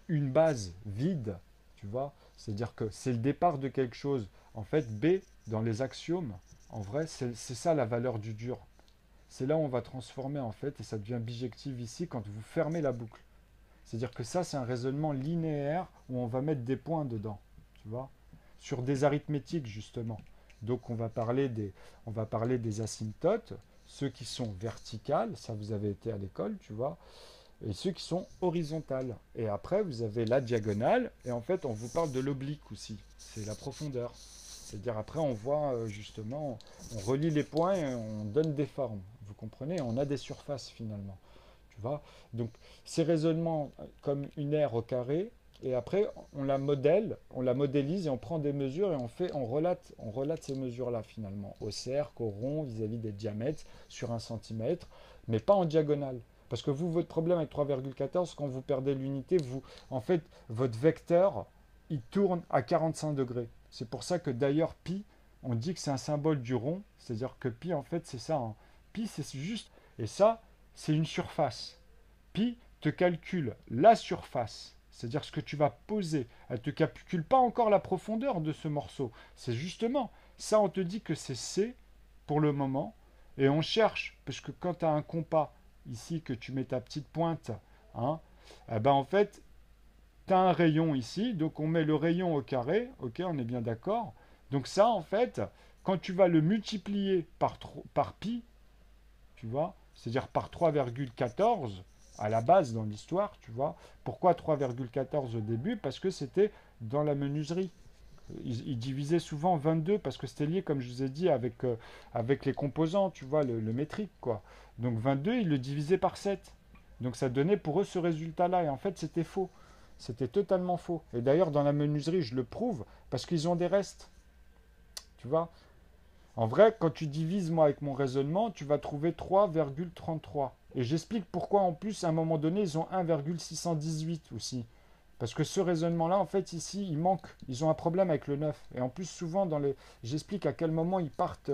une base vide, tu vois, c'est-à-dire que c'est le départ de quelque chose. En fait, B, dans les axiomes, en vrai, c'est ça la valeur du dur. C'est là où on va transformer en fait, et ça devient bijectif ici quand vous fermez la boucle. C'est-à-dire que ça, c'est un raisonnement linéaire où on va mettre des points dedans, tu vois, sur des arithmétiques justement. Donc on va parler des asymptotes, ceux qui sont verticales, ça vous avez été à l'école, tu vois, et ceux qui sont horizontales. Et après, vous avez la diagonale, et en fait, on vous parle de l'oblique aussi, c'est la profondeur. C'est-à-dire après, on voit justement, on relie les points et on donne des formes. Vous comprenez? On a des surfaces finalement. Tu vois? Donc, ces raisonnements comme une aire au carré, et après, on la modélise et on prend des mesures et on relate ces mesures-là finalement, au cercle, au rond, vis-à-vis des diamètres, sur 1 cm, mais pas en diagonale. Parce que vous, votre problème avec 3,14, quand vous perdez l'unité, en fait, votre vecteur, il tourne à 45 degrés. C'est pour ça que d'ailleurs, pi, on dit que c'est un symbole du rond, c'est-à-dire que pi, en fait, c'est ça, hein. Pi, c'est juste, et ça, c'est une surface. Pi te calcule la surface, c'est-à-dire ce que tu vas poser. Elle ne te calcule pas encore la profondeur de ce morceau. C'est justement, ça on te dit que c'est C pour le moment, et on cherche, parce que quand tu as un compas ici, que tu mets ta petite pointe, hein, eh ben en fait, tu as un rayon ici, donc on met le rayon au carré, ok, on est bien d'accord. Donc ça, en fait, quand tu vas le multiplier par pi, tu vois, c'est-à-dire par 3,14 à la base dans l'histoire, tu vois. Pourquoi 3,14 au début? Parce que c'était dans la menuiserie. Ils divisaient souvent 22 parce que c'était lié, comme je vous ai dit, avec les composants, tu vois, le métrique, quoi. Donc 22, ils le divisaient par 7. Donc ça donnait pour eux ce résultat-là. Et en fait, c'était faux. C'était totalement faux. Et d'ailleurs, dans la menuiserie, je le prouve parce qu'ils ont des restes. Tu vois, en vrai, quand tu divises, moi, avec mon raisonnement, tu vas trouver 3,33. Et j'explique pourquoi, en plus, à un moment donné, ils ont 1,618 aussi. Parce que ce raisonnement-là, en fait, ici, il manque. Ils ont un problème avec le 9. Et en plus, souvent, j'explique à quel moment ils partent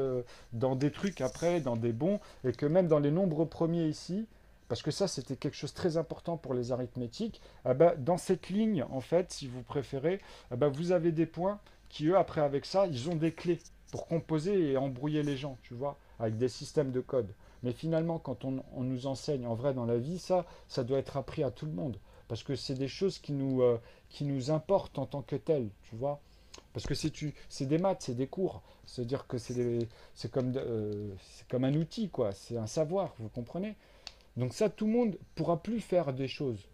dans des trucs après, dans des bons, et que même dans les nombres premiers ici, parce que ça, c'était quelque chose de très important pour les arithmétiques, ah ben, dans cette ligne, en fait, si vous préférez, ah ben, vous avez des points qui, eux, après, avec ça, ils ont des clés pour composer et embrouiller les gens, tu vois, avec des systèmes de code. Mais finalement, quand on nous enseigne en vrai dans la vie, ça doit être appris à tout le monde. Parce que c'est des choses qui nous importent en tant que telles, tu vois. Parce que c'est des maths, c'est des cours. C'est-à-dire que c'est comme un outil, quoi. C'est un savoir, vous comprenez? Donc ça, tout le monde pourra plus faire des choses.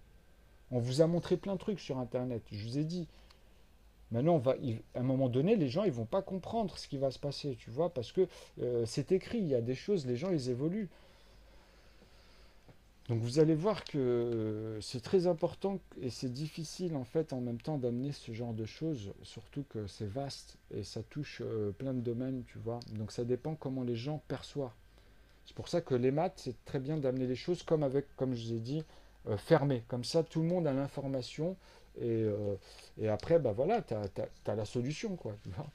On vous a montré plein de trucs sur Internet. Je vous ai dit, maintenant, à un moment donné, les gens, ils vont pas comprendre ce qui va se passer, tu vois, parce que c'est écrit, il y a des choses, les gens, ils évoluent. Donc vous allez voir que c'est très important et c'est difficile en fait en même temps d'amener ce genre de choses, surtout que c'est vaste et ça touche plein de domaines, tu vois. Donc ça dépend comment les gens perçoivent. C'est pour ça que les maths, c'est très bien d'amener les choses comme je vous ai dit, fermées. Comme ça, tout le monde a l'information et après, bah voilà, tu as la solution, quoi, tu vois.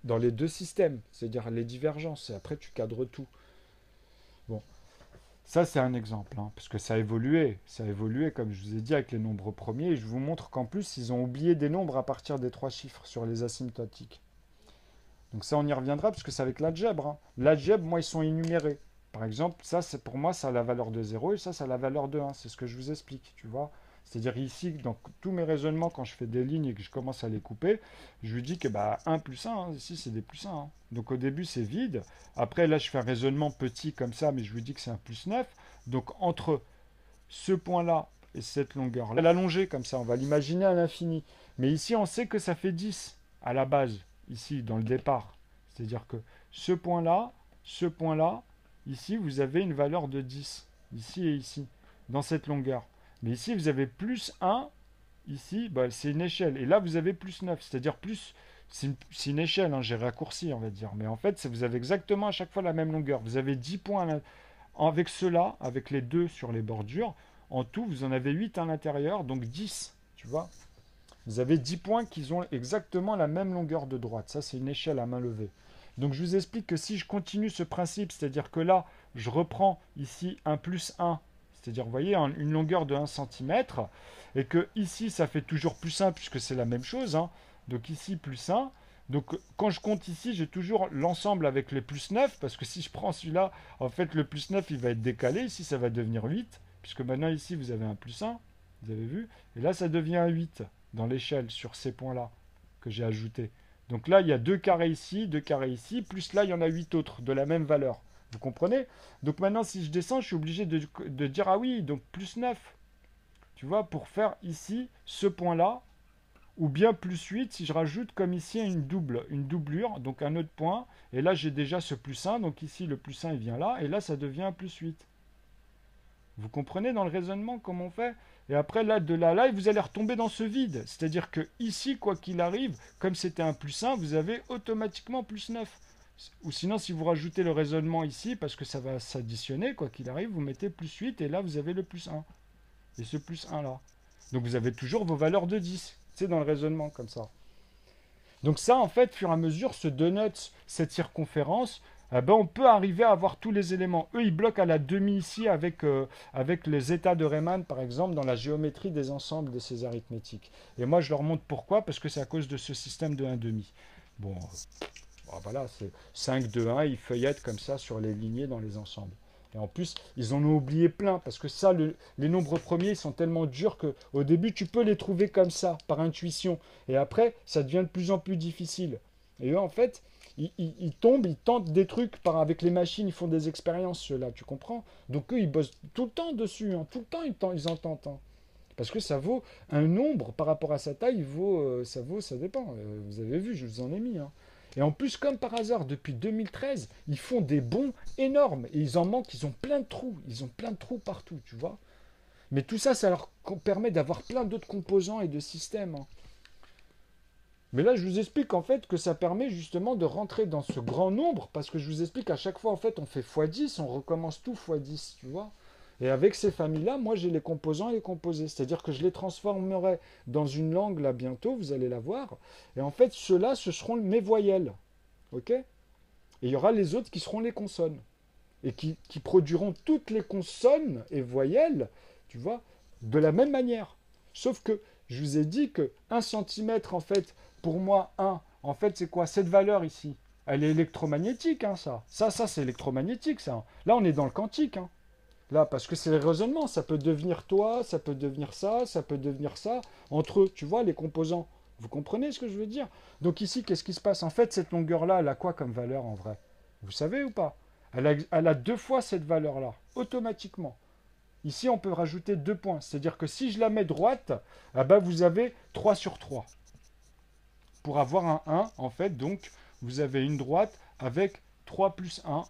Dans les deux systèmes, c'est-à-dire les divergences, et après tu cadres tout. Bon, ça c'est un exemple, hein, parce que ça a évolué, comme je vous ai dit, avec les nombres premiers, et je vous montre qu'en plus, ils ont oublié des nombres à partir des 3 chiffres sur les asymptotiques. Donc ça, on y reviendra parce que c'est avec l'algèbre, hein. L'algèbre, moi, ils sont énumérés. Par exemple, ça, c'est pour moi, ça a la valeur de 0 et ça a la valeur de 1. C'est ce que je vous explique, tu vois. C'est-à-dire ici, dans tous mes raisonnements, quand je fais des lignes et que je commence à les couper, je lui dis que bah, 1 plus 1, hein, ici, c'est des plus 1, hein. Donc au début, c'est vide. Après, là, je fais un raisonnement petit comme ça, mais je lui dis que c'est un plus 9. Donc entre ce point-là et cette longueur-là, l'allonger comme ça, on va l'imaginer à l'infini. Mais ici, on sait que ça fait 10 à la base, ici, dans le départ. C'est-à-dire que ce point-là, ici, vous avez une valeur de 10, ici et ici, dans cette longueur. Mais ici, vous avez plus 1, ici, bah, c'est une échelle. Et là, vous avez plus 9, c'est-à-dire plus, c'est une échelle, hein, j'ai raccourci, on va dire. Mais en fait, vous avez exactement à chaque fois la même longueur. Vous avez 10 points avec ceux-là, avec les deux sur les bordures. En tout, vous en avez 8 à l'intérieur, donc 10, tu vois. Vous avez 10 points qui ont exactement la même longueur de droite. Ça, c'est une échelle à main levée. Donc, je vous explique que si je continue ce principe, c'est-à-dire que là, je reprends ici un plus 1, c'est-à-dire, vous voyez, une longueur de 1 cm, et que ici, ça fait toujours plus 1, puisque c'est la même chose, hein. Donc ici, plus 1. Donc, quand je compte ici, j'ai toujours l'ensemble avec les plus 9, parce que si je prends celui-là, en fait, le plus 9, il va être décalé. Ici, ça va devenir 8, puisque maintenant, ici, vous avez un plus 1, vous avez vu, et là, ça devient un 8 dans l'échelle sur ces points-là que j'ai ajoutés. Donc là, il y a 2 carrés ici, plus là, il y en a 8 autres de la même valeur. Vous comprenez? Donc maintenant, si je descends, je suis obligé de dire, ah oui, donc plus 9. Tu vois, pour faire ici ce point-là, ou bien plus 8 si je rajoute comme ici une doublure, donc un autre point. Et là, j'ai déjà ce plus 1, donc ici, le plus 1, il vient là, et là, ça devient un plus 8. Vous comprenez dans le raisonnement comment on fait? Et après, là, de là à là, vous allez retomber dans ce vide. C'est-à-dire que ici, quoi qu'il arrive, comme c'était un plus 1, vous avez automatiquement plus 9. Ou sinon, si vous rajoutez le raisonnement ici, parce que ça va s'additionner, quoi qu'il arrive, vous mettez plus 8, et là, vous avez le plus 1. Et ce plus 1 là. Donc vous avez toujours vos valeurs de 10. C'est dans le raisonnement, comme ça. Donc ça, en fait, au fur et à mesure, ce donut, cette circonférence, eh ben, on peut arriver à avoir tous les éléments. Eux, ils bloquent à la demi ici avec les états de Riemann, par exemple, dans la géométrie des ensembles de ces arithmétiques. Et moi, je leur montre pourquoi, parce que c'est à cause de ce système de 1 demi. Bon, voilà, c'est 5, 2, 1, ils feuillettent comme ça sur les lignées dans les ensembles. Et en plus, ils en ont oublié plein, parce que ça, les nombres premiers, ils sont tellement durs qu'au début, tu peux les trouver comme ça, par intuition. Et après, ça devient de plus en plus difficile. Et eux, en fait, ils tombent, ils tentent des trucs avec les machines, ils font des expériences, ceux-là, tu comprends? Donc eux, ils bossent tout le temps dessus, hein, tout le temps, ils en tentent. Hein. Parce que ça vaut un nombre par rapport à sa taille, ça dépend. Vous avez vu, je vous en ai mis. Hein. Et en plus, comme par hasard, depuis 2013, ils font des bonds énormes. Et ils en manquent, ils ont plein de trous. Ils ont plein de trous partout, tu vois. Mais tout ça, ça leur permet d'avoir plein d'autres composants et de systèmes. Hein. Mais là, je vous explique en fait que ça permet justement de rentrer dans ce grand nombre, parce que je vous explique à chaque fois, en fait, on fait x10, on recommence tout x10, tu vois. Et avec ces familles-là, moi, j'ai les composants et les composés. C'est-à-dire que je les transformerai dans une langue, là, bientôt, vous allez la voir. Et en fait, ceux-là, ce seront mes voyelles. OK? Et il y aura les autres qui seront les consonnes. Et qui produiront toutes les consonnes et voyelles, tu vois, de la même manière. Sauf que je vous ai dit que 1 centimètre, en fait, pour moi, 1, en fait, c'est quoi? Cette valeur ici, elle est électromagnétique, hein, ça. Ça, c'est électromagnétique, ça. Là, on est dans le quantique, hein. Là, parce que c'est le raisonnement. Ça peut devenir toi, ça peut devenir ça peut devenir ça. Entre eux, tu vois, les composants. Vous comprenez ce que je veux dire? Donc ici, qu'est-ce qui se passe? En fait, cette longueur-là, elle a quoi comme valeur en vrai? Vous savez ou pas? Elle a 2 fois cette valeur-là, automatiquement. Ici, on peut rajouter 2 points. C'est-à-dire que si je la mets droite, eh ben, vous avez 3 sur 3. Pour avoir un 1, en fait, donc, vous avez une droite avec 3 plus 1.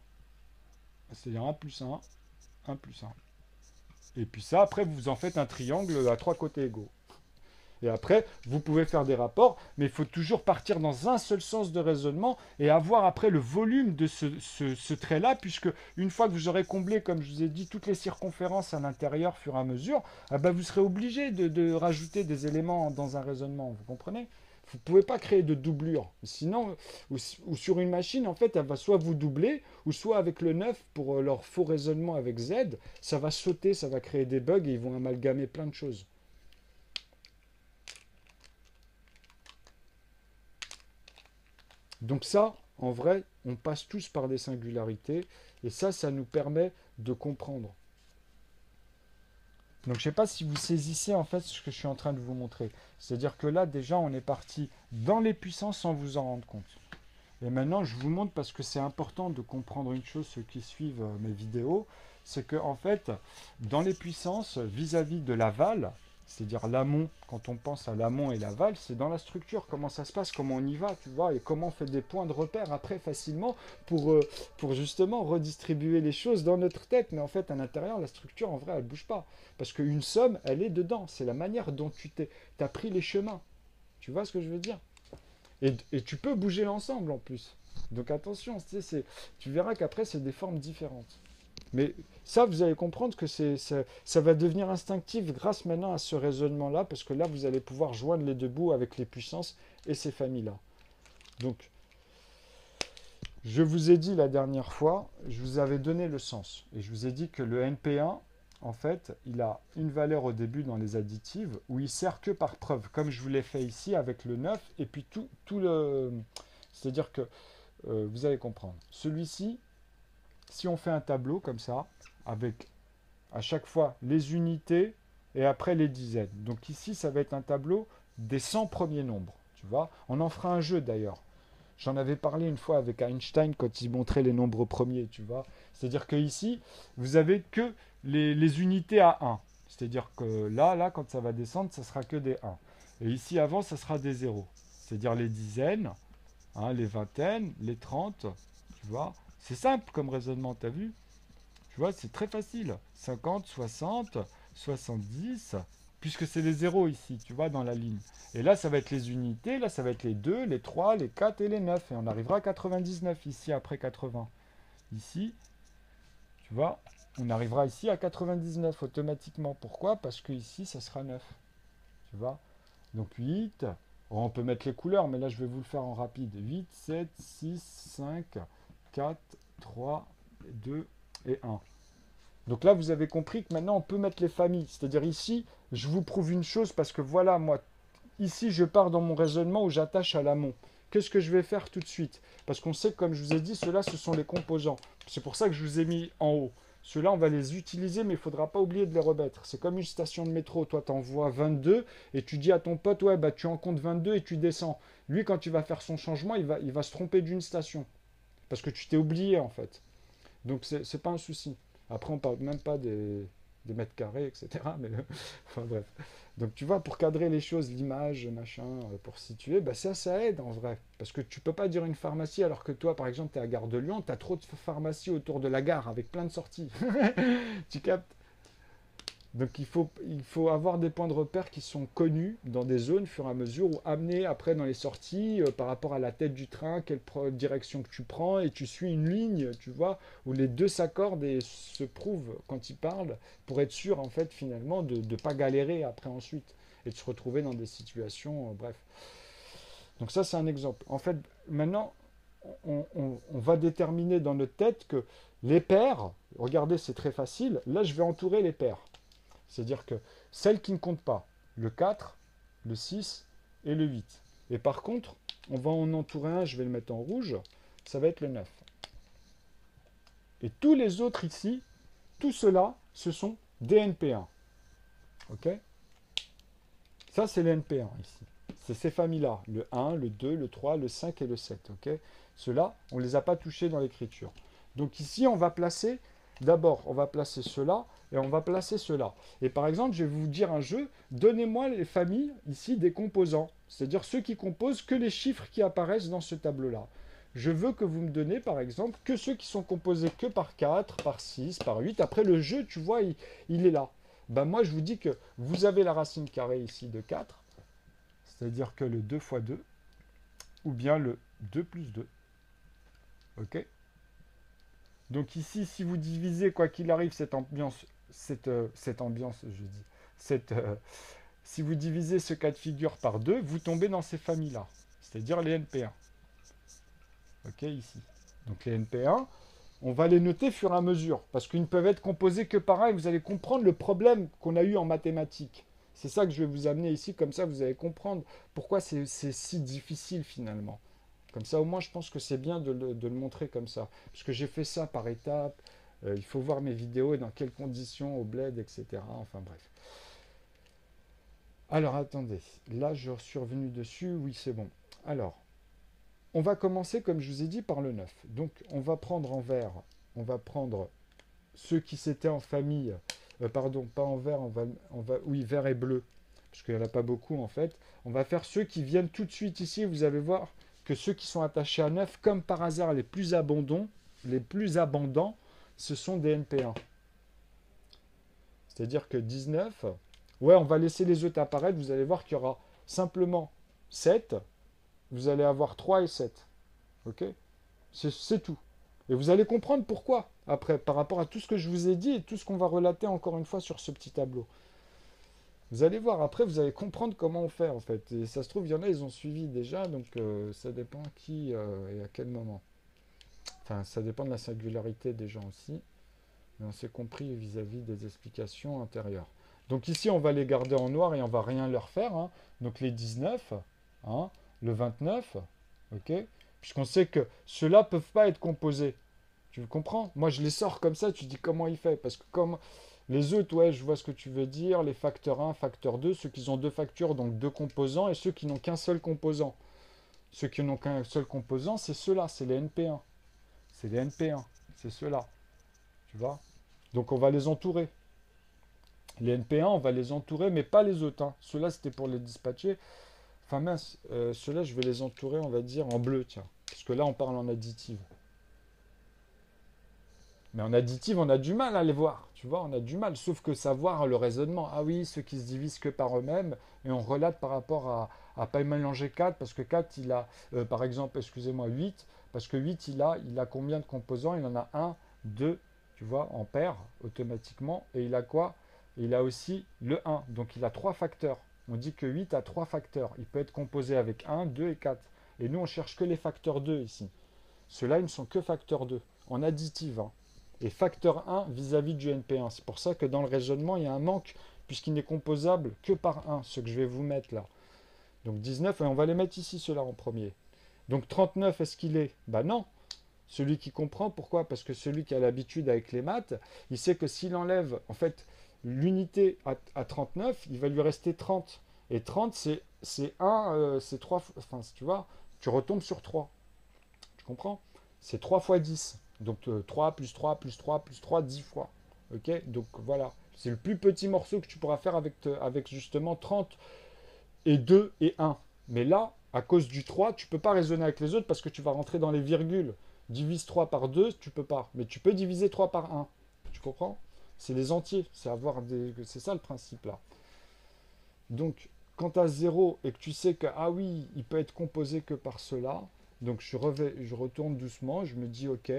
C'est-à-dire 1 plus 1, 1 plus 1. Et puis ça, après, vous en faites un triangle à 3 côtés égaux. Et après, vous pouvez faire des rapports, mais il faut toujours partir dans un seul sens de raisonnement et avoir après le volume de ce trait-là, puisque une fois que vous aurez comblé, comme je vous ai dit, toutes les circonférences à l'intérieur, fur et à mesure, ah ben vous serez obligé de rajouter des éléments dans un raisonnement, vous comprenez? Vous ne pouvez pas créer de doublure. Sinon, ou sur une machine, en fait, elle va soit vous doubler, ou soit avec le 9, pour leur faux raisonnement avec Z, ça va sauter, ça va créer des bugs et ils vont amalgamer plein de choses. Donc ça, en vrai, on passe tous par des singularités, et ça nous permet de comprendre. Donc je ne sais pas si vous saisissez en fait ce que je suis en train de vous montrer. C'est-à-dire que là, déjà, on est parti dans les puissances sans vous en rendre compte. Et maintenant, je vous montre parce que c'est important de comprendre une chose, ceux qui suivent mes vidéos, c'est que en fait, dans les puissances, vis-à-vis de l'aval, c'est-à-dire l'amont, quand on pense à l'amont et l'aval, c'est dans la structure, comment ça se passe, comment on y va, tu vois, et comment on fait des points de repère après facilement pour justement redistribuer les choses dans notre tête. Mais en fait, à l'intérieur, la structure, en vrai, elle ne bouge pas. Parce qu'une somme, elle est dedans. C'est la manière dont tu as pris les chemins. Tu vois ce que je veux dire? Et tu peux bouger l'ensemble en plus. Donc attention, tu verras qu'après, c'est des formes différentes. Mais ça, vous allez comprendre que ça va devenir instinctif grâce maintenant à ce raisonnement-là, parce que là, vous allez pouvoir joindre les deux bouts avec les puissances et ces familles-là. Donc, je vous ai dit la dernière fois, je vous avais donné le sens. Et je vous ai dit que le NP1, en fait, il a une valeur au début dans les additives où il sert que par preuve, comme je vous l'ai fait ici avec le 9, et puis tout le... C'est-à-dire que, vous allez comprendre. Celui-ci, si on fait un tableau comme ça, avec à chaque fois les unités et après les dizaines. Donc ici, ça va être un tableau des 100 premiers nombres. Tu vois, on en fera un jeu d'ailleurs. J'en avais parlé une fois avec Einstein quand il montrait les nombres premiers, tu vois. C'est-à-dire que ici, vous avez que les unités à 1. C'est-à-dire que là, quand ça va descendre, ça sera que des 1. Et ici, avant, ça sera des 0. C'est-à-dire les dizaines, hein, les vingtaines, les 30, tu vois. C'est simple comme raisonnement, tu as vu? Tu vois, c'est très facile. 50, 60, 70, puisque c'est les zéros ici, tu vois, dans la ligne. Et là, ça va être les unités, là, ça va être les 2, les 3, les 4 et les 9. Et on arrivera à 99 ici, après 80. Ici, tu vois, on arrivera ici à 99 automatiquement. Pourquoi? Parce que ici, ça sera 9. Tu vois? Donc 8, on peut mettre les couleurs, mais là, je vais vous le faire en rapide. 8, 7, 6, 5, 4, 3, 2 et 1. Donc là, vous avez compris que maintenant, on peut mettre les familles. C'est-à-dire ici, je vous prouve une chose parce que voilà, moi, ici, je pars dans mon raisonnement où j'attache à l'amont. Qu'est-ce que je vais faire tout de suite? Parce qu'on sait que, comme je vous ai dit, ceux-là, ce sont les composants. C'est pour ça que je vous ai mis en haut. Ceux-là, on va les utiliser, mais il ne faudra pas oublier de les remettre. C'est comme une station de métro. Toi, tu envoies 22 et tu dis à ton pote, ouais, bah, tu en comptes 22 et tu descends. Lui, quand il va faire son changement, il va se tromper d'une station. Parce que tu t'es oublié, en fait. Donc, c'est pas un souci. Après, on parle même pas des mètres carrés, etc. Mais enfin bref. Donc tu vois, pour cadrer les choses, l'image, machin, pour situer, bah ça aide en vrai. Parce que tu peux pas dire une pharmacie alors que toi, par exemple, tu es à Gare de Lyon, tu as trop de pharmacies autour de la gare avec plein de sorties. Tu captes? Donc il faut avoir des points de repère qui sont connus dans des zones, au fur et à mesure, ou amener après dans les sorties par rapport à la tête du train, quelle direction que tu prends, et tu suis une ligne, tu vois, où les deux s'accordent et se prouvent quand ils parlent, pour être sûr, en fait, finalement, de ne pas galérer après ensuite, et de se retrouver dans des situations, bref. Donc ça, c'est un exemple. En fait, maintenant, on va déterminer dans notre tête que les paires, regardez, c'est très facile, là, je vais entourer les paires. C'est-à-dire que celles qui ne comptent pas, le 4, le 6 et le 8. Et par contre, on va en entourer un, je vais le mettre en rouge, ça va être le 9. Et tous les autres ici, tout cela, ce sont des NP1. OK? Ça, c'est les NP1 ici. C'est ces familles-là, le 1, le 2, le 3, le 5 et le 7. OK? Ceux-là, on ne les a pas touchés dans l'écriture. Donc ici, on va placer, d'abord, on va placer ceux-là et on va placer ceux-là. Et par exemple, je vais vous dire un jeu, donnez-moi les familles ici des composants, c'est-à-dire ceux qui composent que les chiffres qui apparaissent dans ce tableau-là. Je veux que vous me donnez, par exemple, que ceux qui sont composés que par 4, par 6, par 8. Après, le jeu, tu vois, il est là. Ben, moi, je vous dis que vous avez la racine carrée ici de 4, c'est-à-dire que le 2 fois 2, ou bien le 2 plus 2. OK? Donc ici, si vous divisez, quoi qu'il arrive, cette ambiance, cette ambiance, je dis, si vous divisez ce cas de figure par 2, vous tombez dans ces familles-là, c'est-à-dire les NP1. OK, ici. Donc les NP1, on va les noter fur et à mesure, parce qu'ils ne peuvent être composés que par un, et vous allez comprendre le problème qu'on a eu en mathématiques. C'est ça que je vais vous amener ici, comme ça vous allez comprendre pourquoi c'est si difficile finalement. Comme ça, au moins, je pense que c'est bien de le montrer comme ça. Parce que j'ai fait ça par étapes. Il faut voir mes vidéos et dans quelles conditions, au bled, etc. Enfin bref. Alors, attendez. Là, je suis revenu dessus. Oui, c'est bon. Alors, on va commencer, comme je vous ai dit, par le 9. Donc, on va prendre en vert. On va prendre ceux qui s'étaient en famille. Pardon, pas en vert. Oui, vert et bleu. Parce qu'il n'y en a pas beaucoup, en fait. On va faire ceux qui viennent tout de suite ici. Vous allez voir que ceux qui sont attachés à 9, comme par hasard, les plus abondants, ce sont des NP1. C'est-à-dire que 19, ouais, on va laisser les autres apparaître, vous allez voir qu'il y aura simplement 7, vous allez avoir 3 et 7. OK? C'est tout. Et vous allez comprendre pourquoi, après, par rapport à tout ce que je vous ai dit et tout ce qu'on va relater encore une fois sur ce petit tableau. Vous allez voir, après, vous allez comprendre comment on fait, en fait. Et ça se trouve, il y en a, ils ont suivi déjà, donc ça dépend qui et à quel moment. Enfin, ça dépend de la singularité des gens aussi. Mais on s'est compris vis-à-vis des explications antérieures. Donc ici, on va les garder en noir et on va rien leur faire. Hein. Donc les 19, hein, le 29, ok, puisqu'on sait que ceux-là ne peuvent pas être composés. Tu comprends? Moi, je les sors comme ça, tu dis comment il fait. Parce que comme les autres, ouais, je vois ce que tu veux dire. Les facteurs 1, facteur 2, ceux qui ont deux factures, donc deux composants, et ceux qui n'ont qu'un seul composant. Ceux qui n'ont qu'un seul composant, c'est ceux-là, c'est les NP1. C'est les NP1, c'est ceux-là. Tu vois? Donc on va les entourer. Les NP1, on va les entourer, mais pas les autres. Hein. Ceux-là, c'était pour les dispatcher. Enfin mince, ceux-là, je vais les entourer, on va dire, en bleu, tiens. Parce que là, on parle en additive. Mais en additive, on a du mal à les voir. Tu vois, on a du mal. Sauf que savoir le raisonnement. Ah oui, ceux qui se divisent que par eux-mêmes. Et on relate par rapport à pas mélanger 4. Parce que 4, il a, par exemple, excusez-moi, 8. Parce que 8, il a combien de composants? Il en a un, 2, tu vois, en paire, automatiquement. Et il a quoi? Il a aussi le 1. Donc il a 3 facteurs. On dit que 8 a 3 facteurs. Il peut être composé avec 1, 2 et 4. Et nous, on cherche que les facteurs 2 ici. Ceux-là, ils ne sont que facteurs 2. en additive, hein, et facteur 1 vis-à-vis du NP1. C'est pour ça que dans le raisonnement, il y a un manque, puisqu'il n'est composable que par 1, ce que je vais vous mettre là. Donc 19, et on va les mettre ici, ceux-là en premier. Donc 39, est-ce qu'il est? Ben non. Celui qui comprend, pourquoi? Parce que celui qui a l'habitude avec les maths, il sait que s'il enlève, en fait, l'unité à 39, il va lui rester 30. Et 30, c'est 1, c'est 3, enfin, tu vois, tu retombes sur 3. Tu comprends? C'est 3 fois 10. Donc 3 plus 3 plus 3 plus 3, 10 fois. Ok? Donc voilà. C'est le plus petit morceau que tu pourras faire avec justement 30 et 2 et 1. Mais là, à cause du 3, tu ne peux pas raisonner avec les autres parce que tu vas rentrer dans les virgules. Divise 3 par 2, tu peux pas. Mais tu peux diviser 3 par 1. Tu comprends? C'est les entiers. C'est ça le principe là. Donc, quand tu as 0 et que tu sais que, ah oui, il peut être composé que par cela, donc je retourne doucement, je me dis, ok,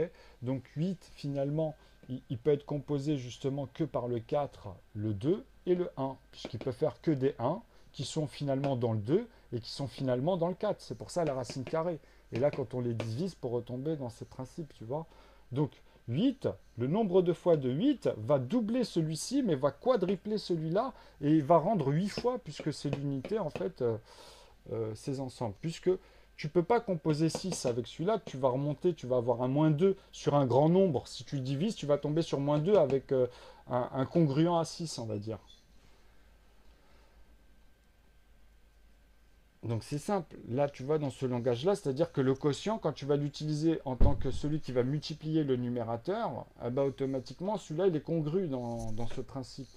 donc 8, finalement, il peut être composé justement que par le 4, le 2 et le 1, puisqu'il peut faire que des 1 qui sont finalement dans le 2 et qui sont finalement dans le 4. C'est pour ça la racine carrée. Et là, quand on les divise, pour retomber dans ces principes, tu vois. Donc, 8, le nombre de fois de 8 va doubler celui-ci, mais va quadrupler celui-là, et va rendre 8 fois, puisque c'est l'unité, en fait, ces ensembles. Puisque tu ne peux pas composer 6 avec celui-là, tu vas remonter, tu vas avoir un moins 2 sur un grand nombre. Si tu divises, tu vas tomber sur moins 2 avec un congruent à 6, on va dire. Donc c'est simple. Là, tu vois, dans ce langage-là, c'est-à-dire que le quotient, quand tu vas l'utiliser en tant que celui qui va multiplier le numérateur, eh ben, automatiquement, celui-là, il est congru dans ce principe.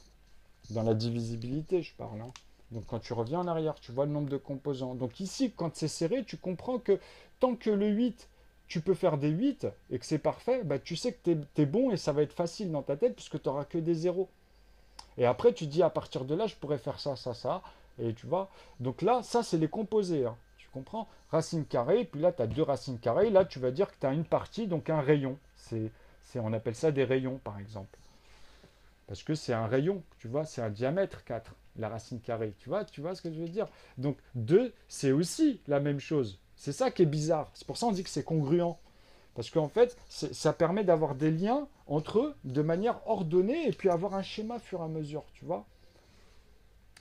Dans la divisibilité, je parle, hein. Donc quand tu reviens en arrière, tu vois le nombre de composants. Donc ici, quand c'est serré, tu comprends que tant que le 8, tu peux faire des 8 et que c'est parfait, bah, tu sais que tu es bon et ça va être facile dans ta tête puisque tu n'auras que des zéros. Et après, tu dis à partir de là, je pourrais faire ça, ça, ça. Et tu vois. Donc là, ça, c'est les composés, hein. Tu comprends? Racine carrée, puis là, tu as deux racines carrées. Là, tu vas dire que tu as une partie, donc un rayon. On appelle ça des rayons, par exemple. Parce que c'est un rayon, tu vois, c'est un diamètre 4, la racine carrée. Tu vois ce que je veux dire? Donc 2, c'est aussi la même chose. C'est ça qui est bizarre. C'est pour ça qu'on dit que c'est congruent. Parce qu'en fait, ça permet d'avoir des liens entre eux de manière ordonnée et puis avoir un schéma au fur et à mesure, tu vois.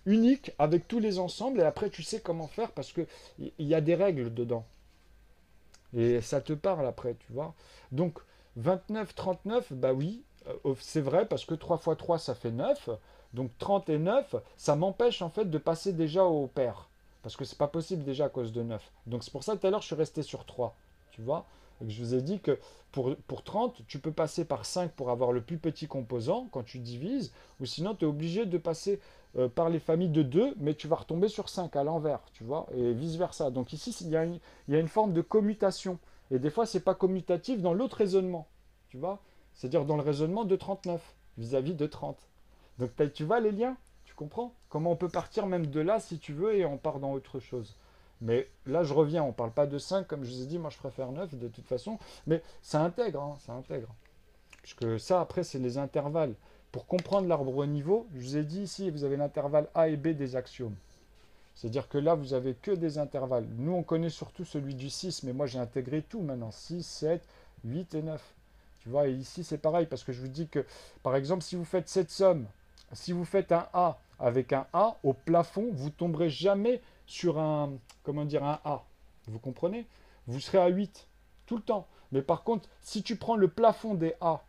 Unique avec tous les ensembles et après tu sais comment faire parce qu'il y a des règles dedans. Et ça te parle après, tu vois. Donc 29, 39, bah oui, c'est vrai parce que 3 fois 3 ça fait 9. Donc 30 et 9, ça m'empêche en fait de passer déjà au pair. Parce que c'est pas possible déjà à cause de 9. Donc c'est pour ça que tout à l'heure je suis resté sur 3. Tu vois? Et que je vous ai dit que pour 30, tu peux passer par 5 pour avoir le plus petit composant quand tu divises. Ou sinon tu es obligé de passer par les familles de 2, mais tu vas retomber sur 5 à l'envers. Tu vois? Et vice-versa. Donc ici, il y a une forme de commutation. Et des fois, c'est pas commutatif dans l'autre raisonnement. Tu vois? C'est-à-dire dans le raisonnement de 39 vis-à-vis de 30. Donc tu vois les liens? Tu comprends? Comment on peut partir même de là si tu veux et on part dans autre chose. Mais là, je reviens, on ne parle pas de 5, comme je vous ai dit, moi je préfère 9 de toute façon. Mais ça intègre, hein, ça intègre. Puisque ça, après, c'est les intervalles. Pour comprendre l'arbre au niveau, je vous ai dit ici, vous avez l'intervalle A et B des axiomes. C'est-à-dire que là, vous n'avez que des intervalles. Nous, on connaît surtout celui du 6, mais moi, j'ai intégré tout maintenant. 6, 7, 8 et 9. Tu vois, et ici, c'est pareil, parce que je vous dis que, par exemple, si vous faites cette somme, si vous faites un A avec un A, au plafond, vous tomberez jamais sur un, comment dire, un A. Vous comprenez? Vous serez à 8, tout le temps. Mais par contre, si tu prends le plafond des A,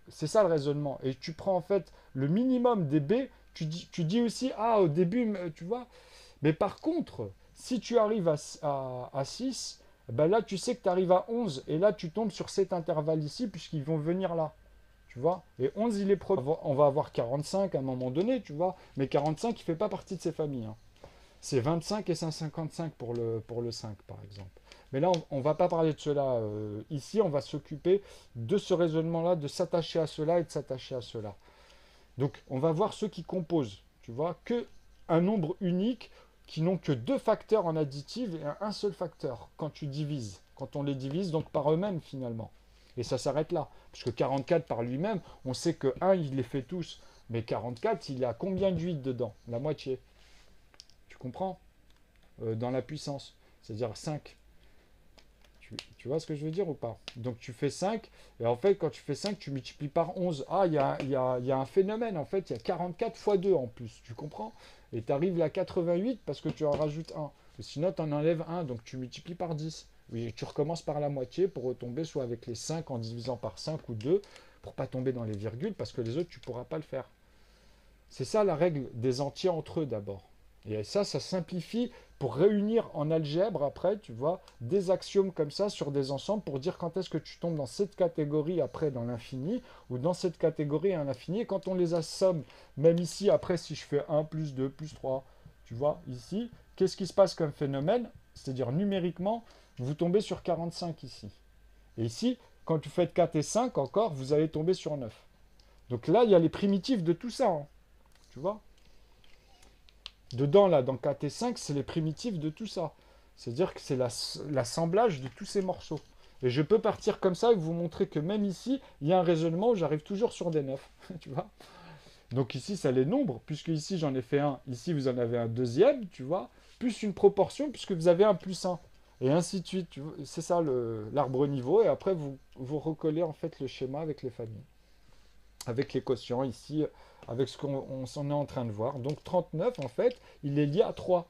c'est ça le raisonnement, et tu prends en fait le minimum des B, tu dis aussi, ah, au début, tu vois, mais par contre, si tu arrives à 6, ben là, tu sais que tu arrives à 11. Et là, tu tombes sur cet intervalle ici, puisqu'ils vont venir là. Tu vois? Et 11, il est proche. On va avoir 45 à un moment donné, tu vois. Mais 45, il ne fait pas partie de ces familles, hein. C'est 25 et 155 pour le 5, par exemple. Mais là, on ne va pas parler de cela. Ici, on va s'occuper de ce raisonnement-là, de s'attacher à cela et de s'attacher à cela. Donc, on va voir ceux qui composent, tu vois, que un nombre unique qui n'ont que deux facteurs en additive et un seul facteur quand tu divises, quand on les divise donc par eux-mêmes finalement. Et ça s'arrête là. Parce que 44 par lui-même, on sait que 1, il les fait tous. Mais 44, il a combien de 8 dedans? La moitié. Tu comprends? Dans la puissance. C'est-à-dire 5. Tu vois ce que je veux dire ou pas? Donc tu fais 5 et en fait, quand tu fais 5 tu multiplies par 11. Ah, il y a un phénomène, en fait, il y a 44 fois 2 en plus, tu comprends? Et tu arrives à 88 parce que tu en rajoutes un. Sinon, tu en enlèves un, donc tu multiplies par 10. Oui, tu recommences par la moitié pour retomber soit avec les 5 en divisant par 5 ou 2 pour pas tomber dans les virgules, parce que les autres, tu ne pourras pas le faire. C'est ça la règle des entiers entre eux d'abord. Et ça simplifie pour réunir en algèbre après, tu vois, des axiomes comme ça sur des ensembles pour dire quand est-ce que tu tombes dans cette catégorie après dans l'infini ou dans cette catégorie à l'infini. Et quand on les assomme, même ici, après, si je fais 1 plus 2 plus 3, tu vois, ici, qu'est-ce qui se passe comme phénomène? C'est-à-dire numériquement, vous tombez sur 45 ici. Et ici, quand vous faites 4 et 5 encore, vous allez tomber sur 9. Donc là, il y a les primitifs de tout ça, hein, tu vois. Dedans, là, dans 4 et 5, c'est les primitifs de tout ça. C'est-à-dire que c'est l'assemblage de tous ces morceaux. Et je peux partir comme ça et vous montrer que même ici, il y a un raisonnement où j'arrive toujours sur des 9. Tu vois? Donc ici, c'est les nombres, puisque ici, j'en ai fait un. Ici, vous en avez un deuxième, tu vois, plus une proportion, puisque vous avez un plus un. Et ainsi de suite. C'est ça l'arbre niveau. Et après, vous recollez en fait le schéma avec les familles. Avec les quotients ici, avec ce qu'on s'en est en train de voir. Donc 39, en fait, il est lié à 3,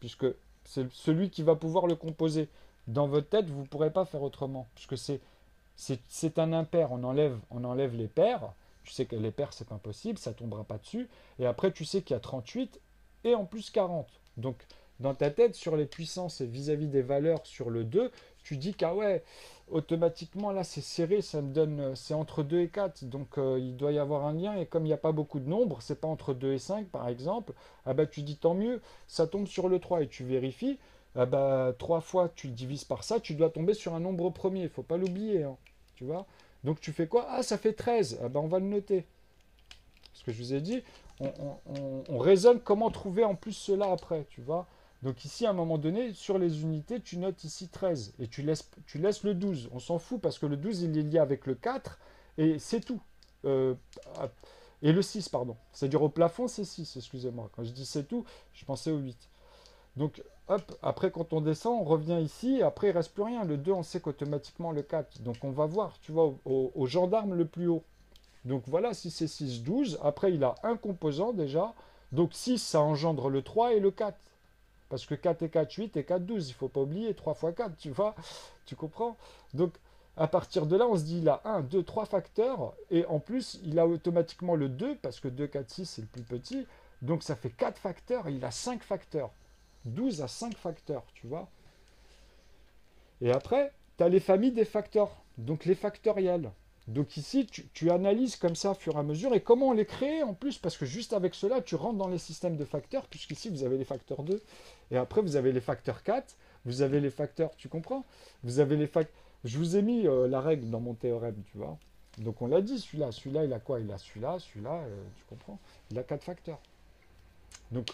puisque c'est celui qui va pouvoir le composer. Dans votre tête, vous ne pourrez pas faire autrement, puisque c'est un impair. On enlève les pairs. Tu sais que les pairs, c'est pas possible, ça ne tombera pas dessus. Et après, tu sais qu'il y a 38 et en plus 40. Donc, dans ta tête, sur les puissances et vis-à-vis des valeurs sur le 2, tu dis qu'ah ouais, automatiquement, là, c'est serré, ça me donne, c'est entre 2 et 4. Donc, il doit y avoir un lien. Et comme il n'y a pas beaucoup de nombres, c'est pas entre 2 et 5, par exemple, ah bah, tu dis tant mieux, ça tombe sur le 3 et tu vérifies. Ah bah, 3 fois, tu le divises par ça, tu dois tomber sur un nombre premier. Il ne faut pas l'oublier, hein, tu vois. Donc, tu fais quoi? Ah, ça fait 13. Ah bah, on va le noter. Ce que je vous ai dit, on raisonne comment trouver en plus cela après, tu vois. Donc ici, à un moment donné, sur les unités, tu notes ici 13 et tu laisses le 12. On s'en fout parce que le 12, il est lié avec le 4 et c'est tout. Euh, et le 6, pardon. C'est-à-dire au plafond, c'est 6, excusez-moi. Quand je dis c'est tout, je pensais au 8. Donc, hop, après quand on descend, on revient ici, et après il ne reste plus rien. Le 2, on sait qu'automatiquement le 4. Donc on va voir, tu vois, au gendarme le plus haut. Donc voilà, si c'est 6, 12. Après, il a un composant déjà. Donc 6, ça engendre le 3 et le 4. Parce que 4 et 4, 8 et 4, 12. Il ne faut pas oublier, 3 fois 4, tu vois. Tu comprends? Donc, à partir de là, on se dit, il a 1, 2, 3 facteurs. Et en plus, il a automatiquement le 2, parce que 2, 4, 6, c'est le plus petit. Donc, ça fait 4 facteurs et il a 5 facteurs. 12 à 5 facteurs, tu vois. Et après, tu as les familles des facteurs. Donc, les factoriels. Donc ici, tu analyses comme ça au fur et à mesure. Et comment on les crée en plus? Parce que juste avec cela, tu rentres dans les systèmes de facteurs, puisqu'ici, vous avez les facteurs 2. Et après, vous avez les facteurs 4. Vous avez les facteurs, tu comprends? Vous avez les facteurs. Je vous ai mis la règle dans mon théorème, tu vois. Donc on l'a dit, celui-là. Celui-là, il a quoi? Il a celui-là, tu comprends? Il a 4 facteurs. Donc